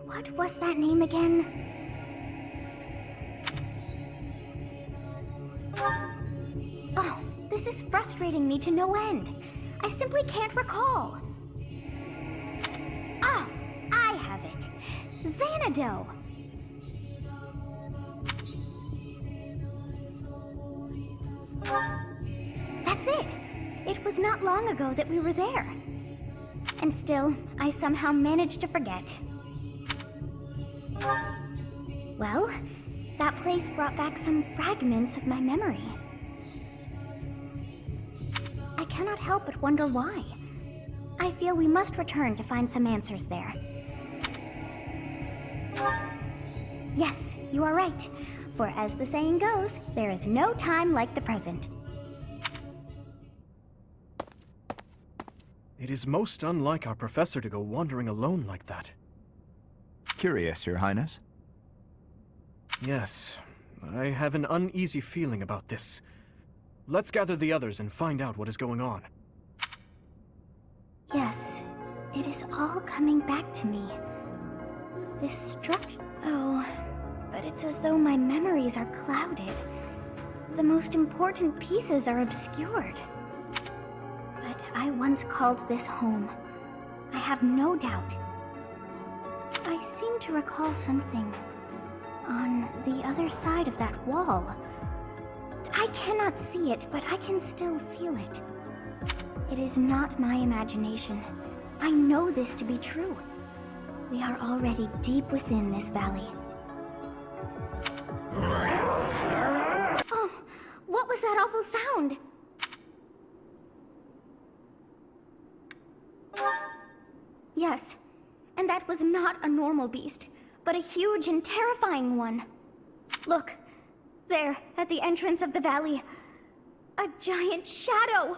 What was that name again? Oh, this is frustrating me to no end. I simply can't recall. Oh, I have it. Xanadu. That's it. It was not long ago that we were there. And still, I somehow managed to forget. Well, that place brought back some fragments of my memory. I cannot help but wonder why. I feel we must return to find some answers there. Yes, you are right. For as the saying goes, there is no time like the present. It is most unlike our professor to go wandering alone like that. Curious, Your Highness? Yes, I have an uneasy feeling about this. Let's gather the others and find out what is going on. Yes, it is all coming back to me. This structure... Oh, but it's as though my memories are clouded. The most important pieces are obscured. But I once called this home. I have no doubt. I seem to recall something on the other side of that wall. I cannot see it, but I can still feel it. It is not my imagination. I know this to be true. We are already deep within this valley. Oh, what was that awful sound? Yes, and that was not a normal beast, but a huge and terrifying one. Look, there, at the entrance of the valley, a giant shadow!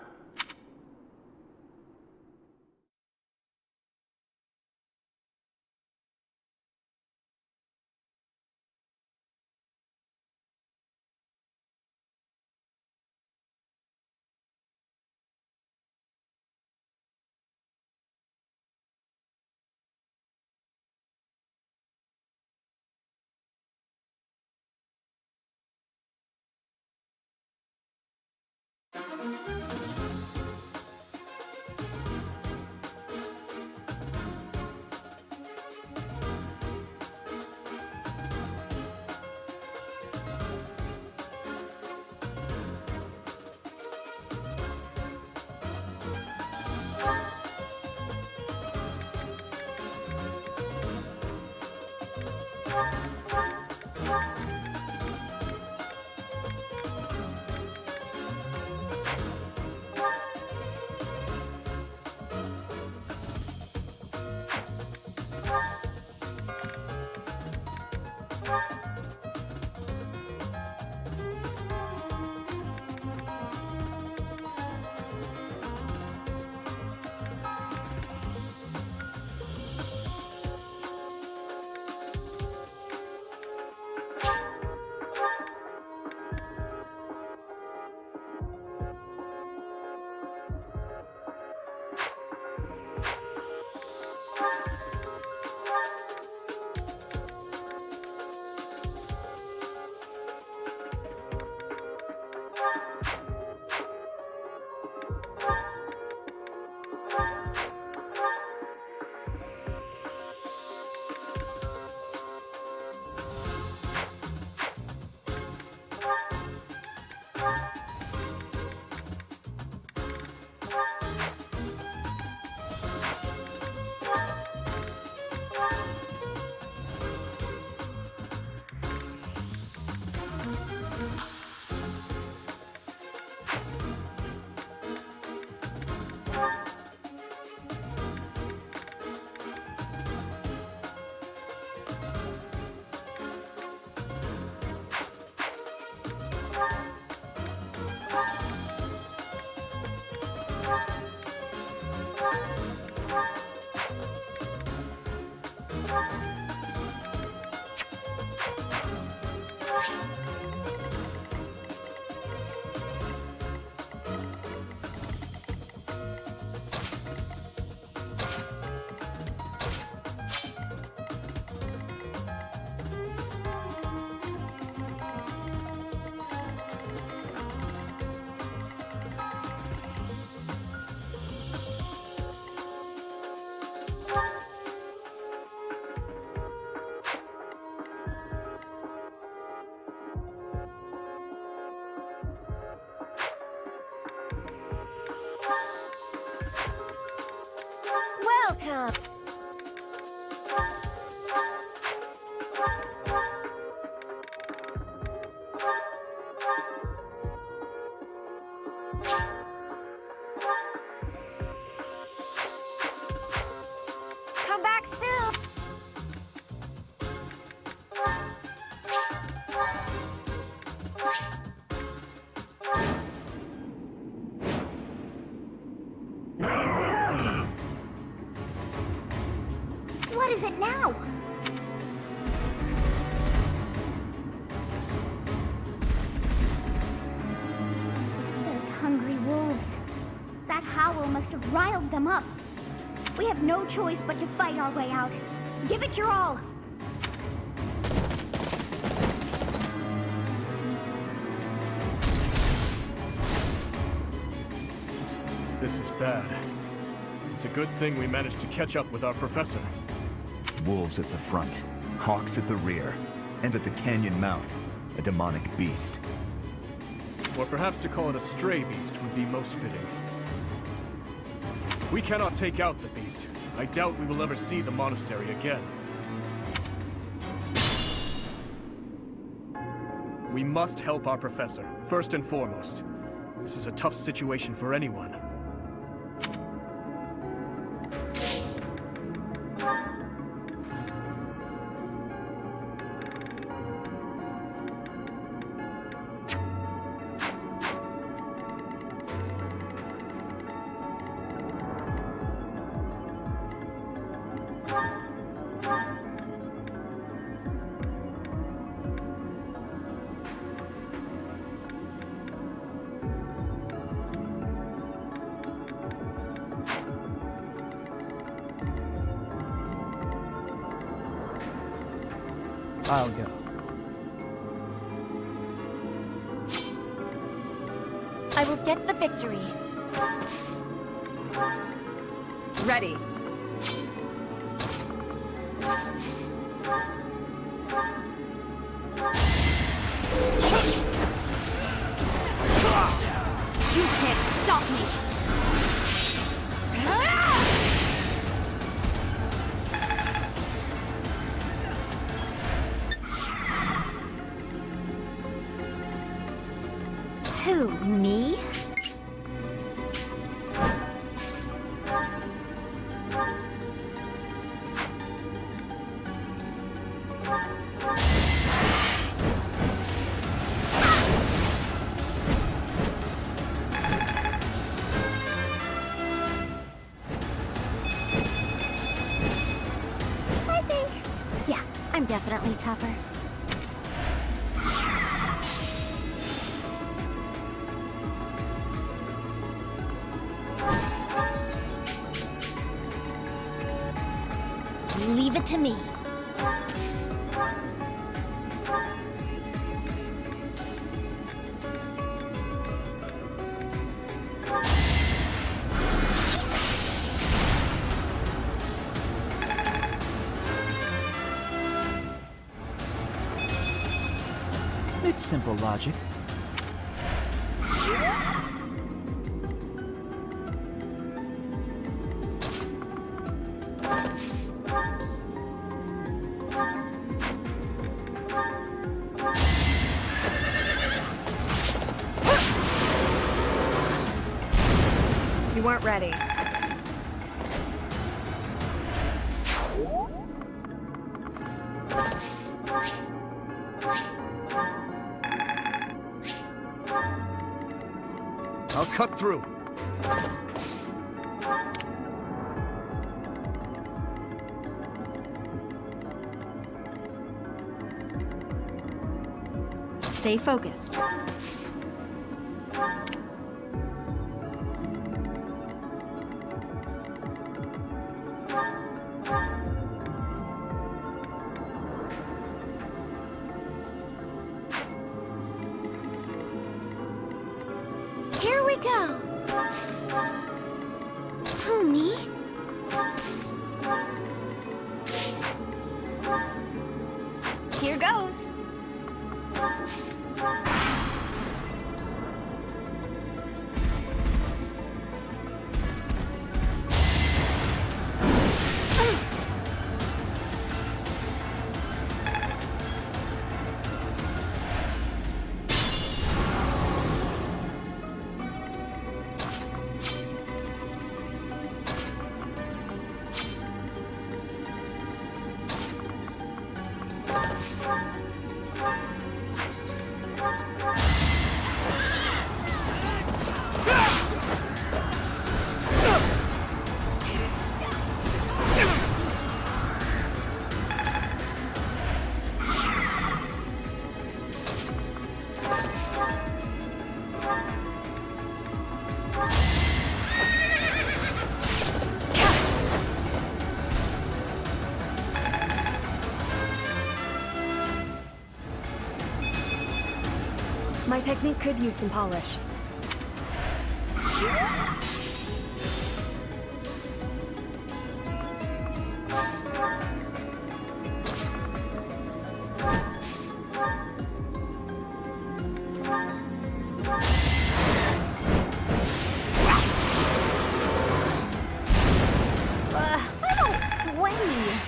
come. Come back soon. What is it now? Those hungry wolves. That howl must have riled them up. We have no choice but to fight our way out. Give it your all! This is bad. It's a good thing we managed to catch up with our professor. Wolves at the front, hawks at the rear, and at the canyon mouth, a demonic beast. Or perhaps to call it a stray beast would be most fitting. If we cannot take out the beast, I doubt we will ever see the monastery again. We must help our professor, first and foremost. This is a tough situation for anyone. I'll go. I will get the victory. Ready. You can't stop me! Who, me? Yeah, I'm definitely tougher. Leave it to me. It's simple logic. You weren't ready. I'll cut through. Stay focused. Here we go. Who, me? Here goes. My technique could use some polish. I'm all sweaty.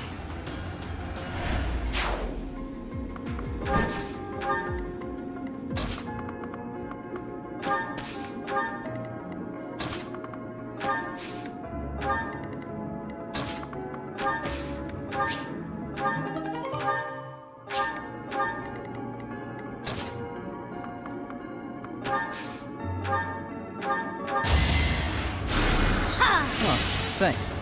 Thanks.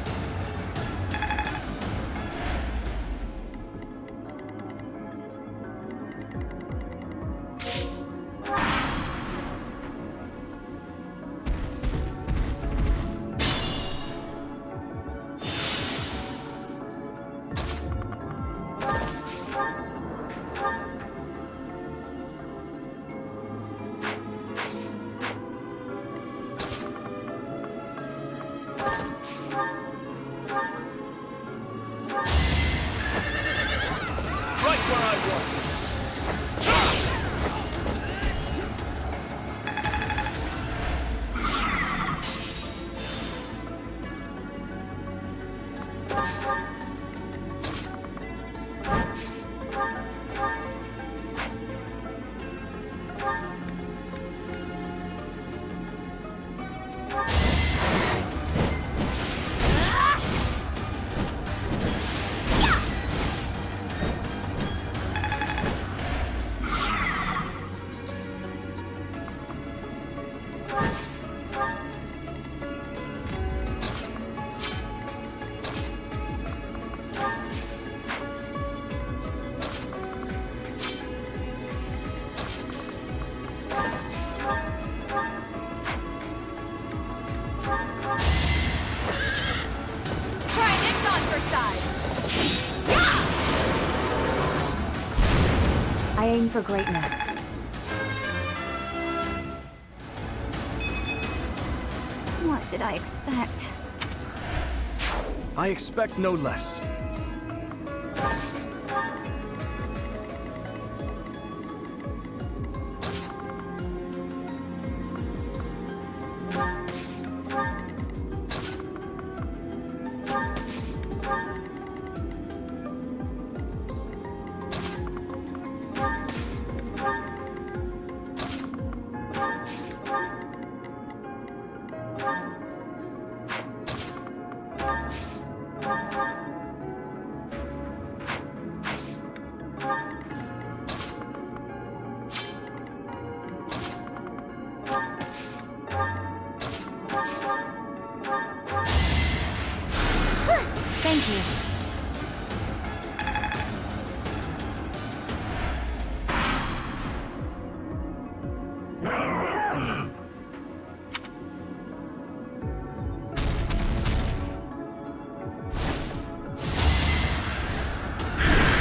I aim for greatness. What did I expect? I expect no less. Thank you.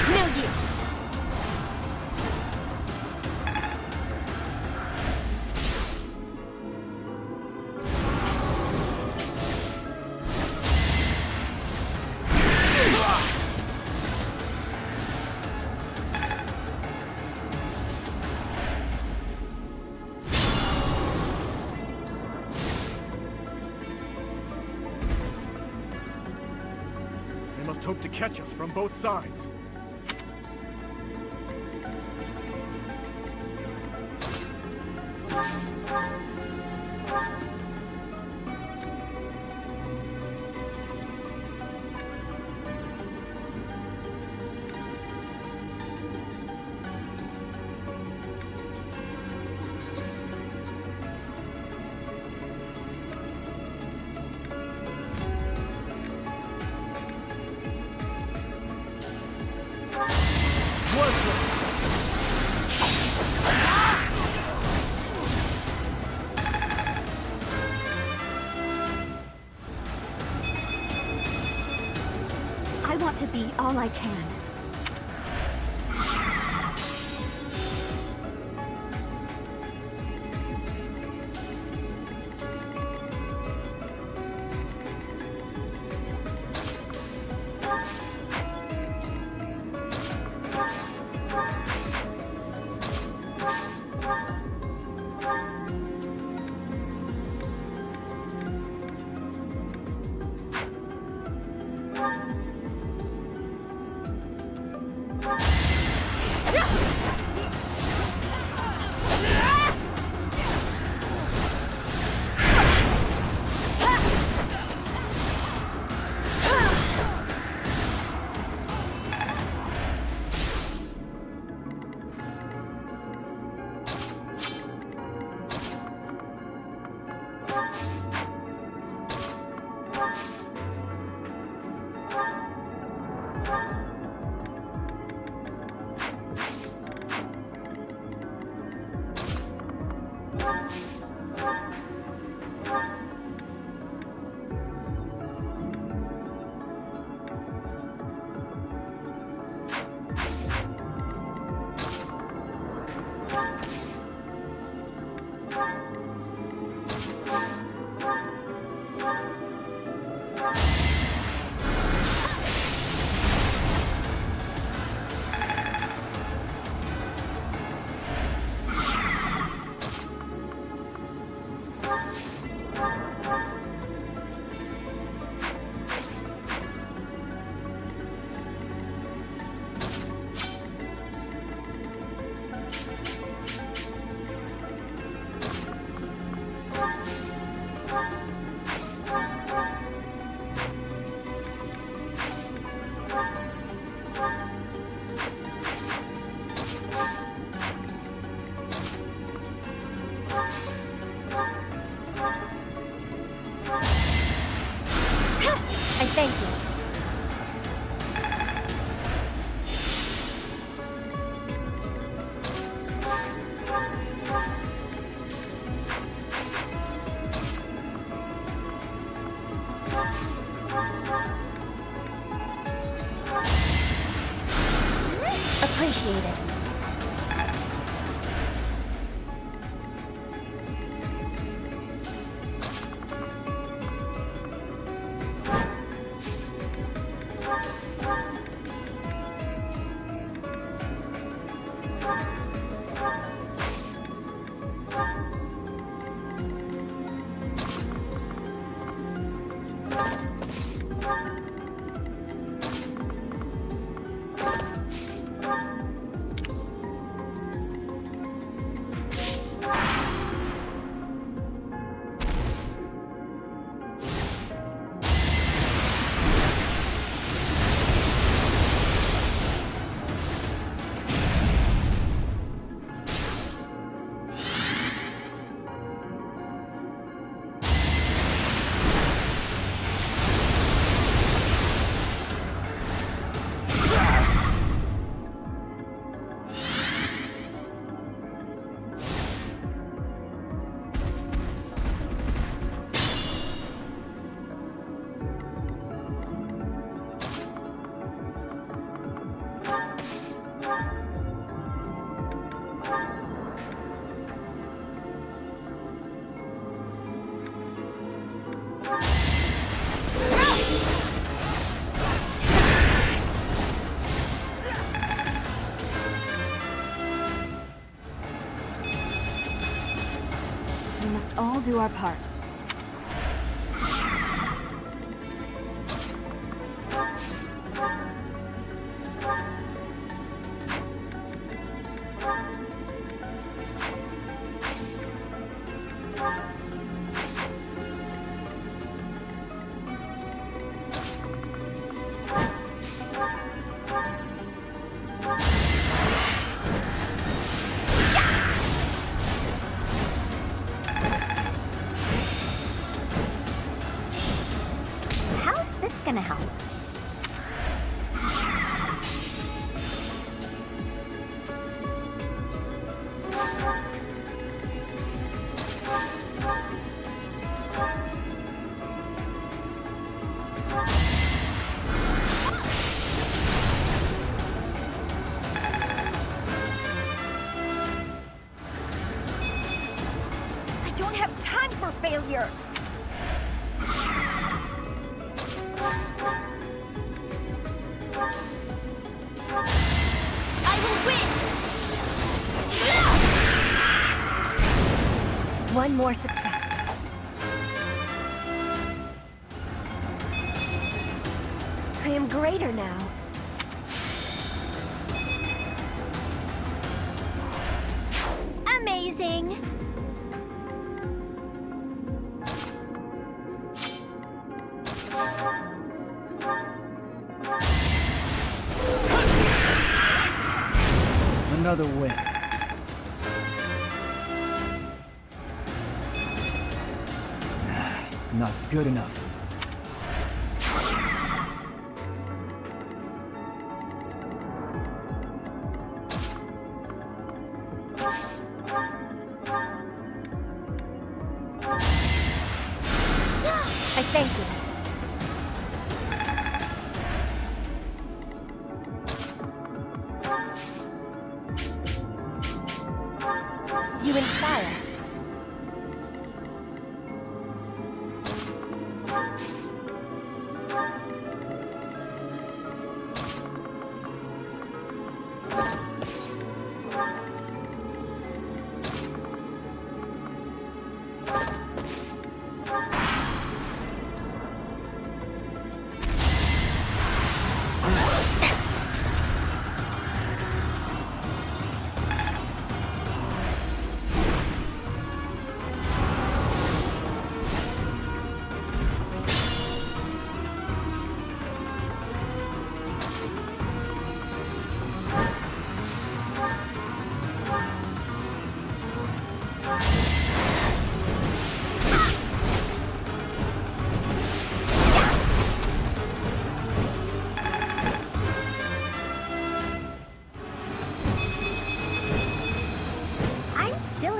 No use. They must hope to catch us from both sides. I want to be all I can. I thank you. Appreciate it. We must all do our part. How's this gonna help? failure. I will win! One more success. I am greater now. Amazing! Another win. Not good enough. I thank you. You inspire.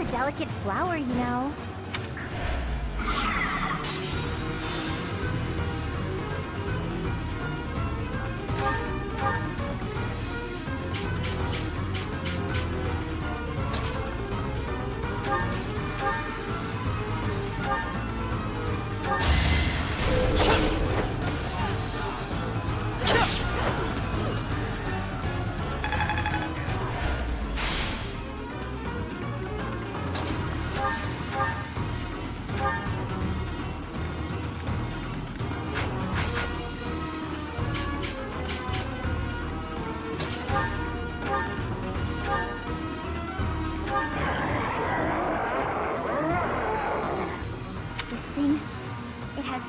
Delicate flower, you know.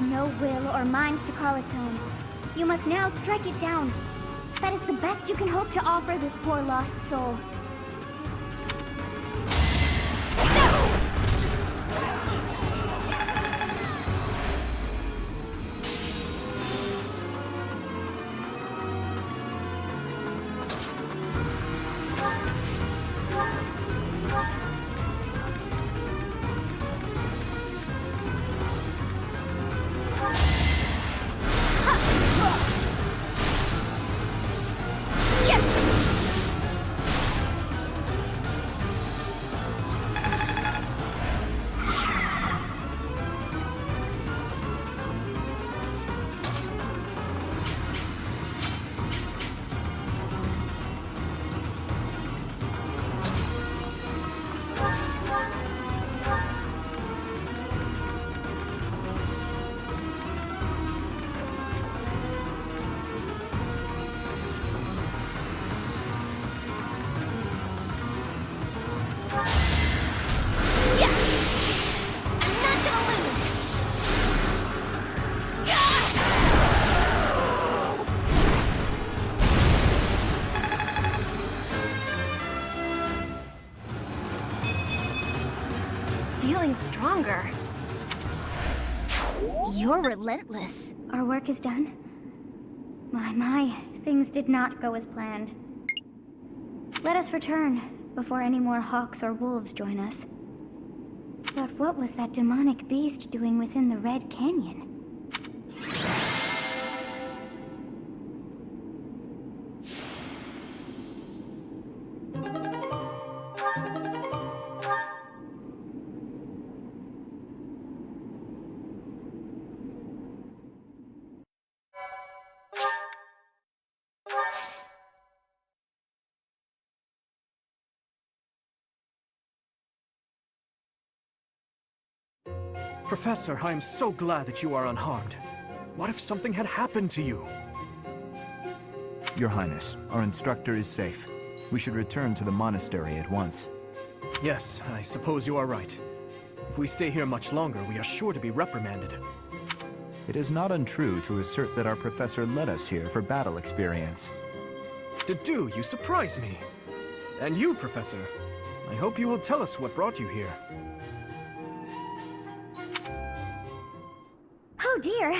No will or mind to call its own. You must now strike it down. That is the best you can hope to offer this poor lost soul. Feeling stronger. You're relentless. Our work is done. My, things did not go as planned. Let us return before any more hawks or wolves join us. But what was that demonic beast doing within the Red Canyon? Professor, I am so glad that you are unharmed. What if something had happened to you? Your Highness, our instructor is safe. We should return to the monastery at once. Yes, I suppose you are right. If we stay here much longer, we are sure to be reprimanded. It is not untrue to assert that our professor led us here for battle experience. Dedue, you surprise me. And you, Professor. I hope you will tell us what brought you here. Oh dear,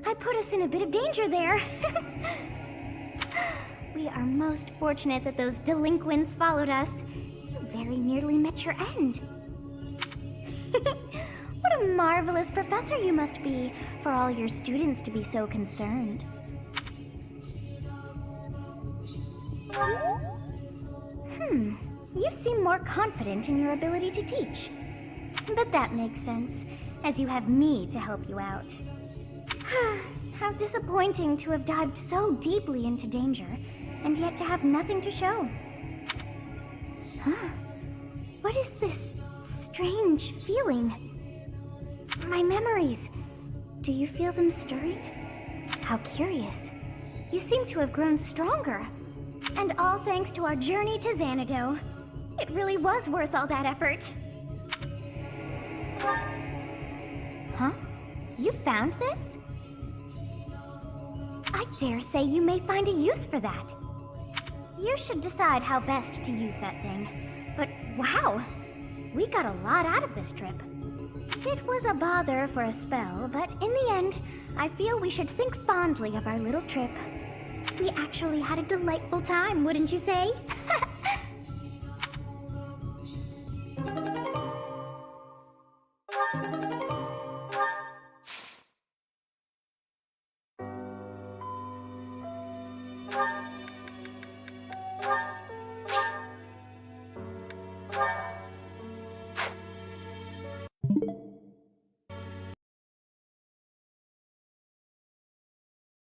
I put us in a bit of danger there. We are most fortunate that those delinquents followed us. You very nearly met your end. What a marvelous professor you must be for all your students to be so concerned. You seem more confident in your ability to teach. But that makes sense, as you have me to help you out. How disappointing to have dived so deeply into danger, and yet to have nothing to show. Huh? What is this strange feeling? My memories. Do you feel them stirring? How curious. You seem to have grown stronger. And all thanks to our journey to Xanadu. It really was worth all that effort. Huh? You found this? I dare say you may find a use for that. You should decide how best to use that thing. But wow, we got a lot out of this trip. It was a bother for a spell, but in the end, I feel we should think fondly of our little trip. We actually had a delightful time, wouldn't you say?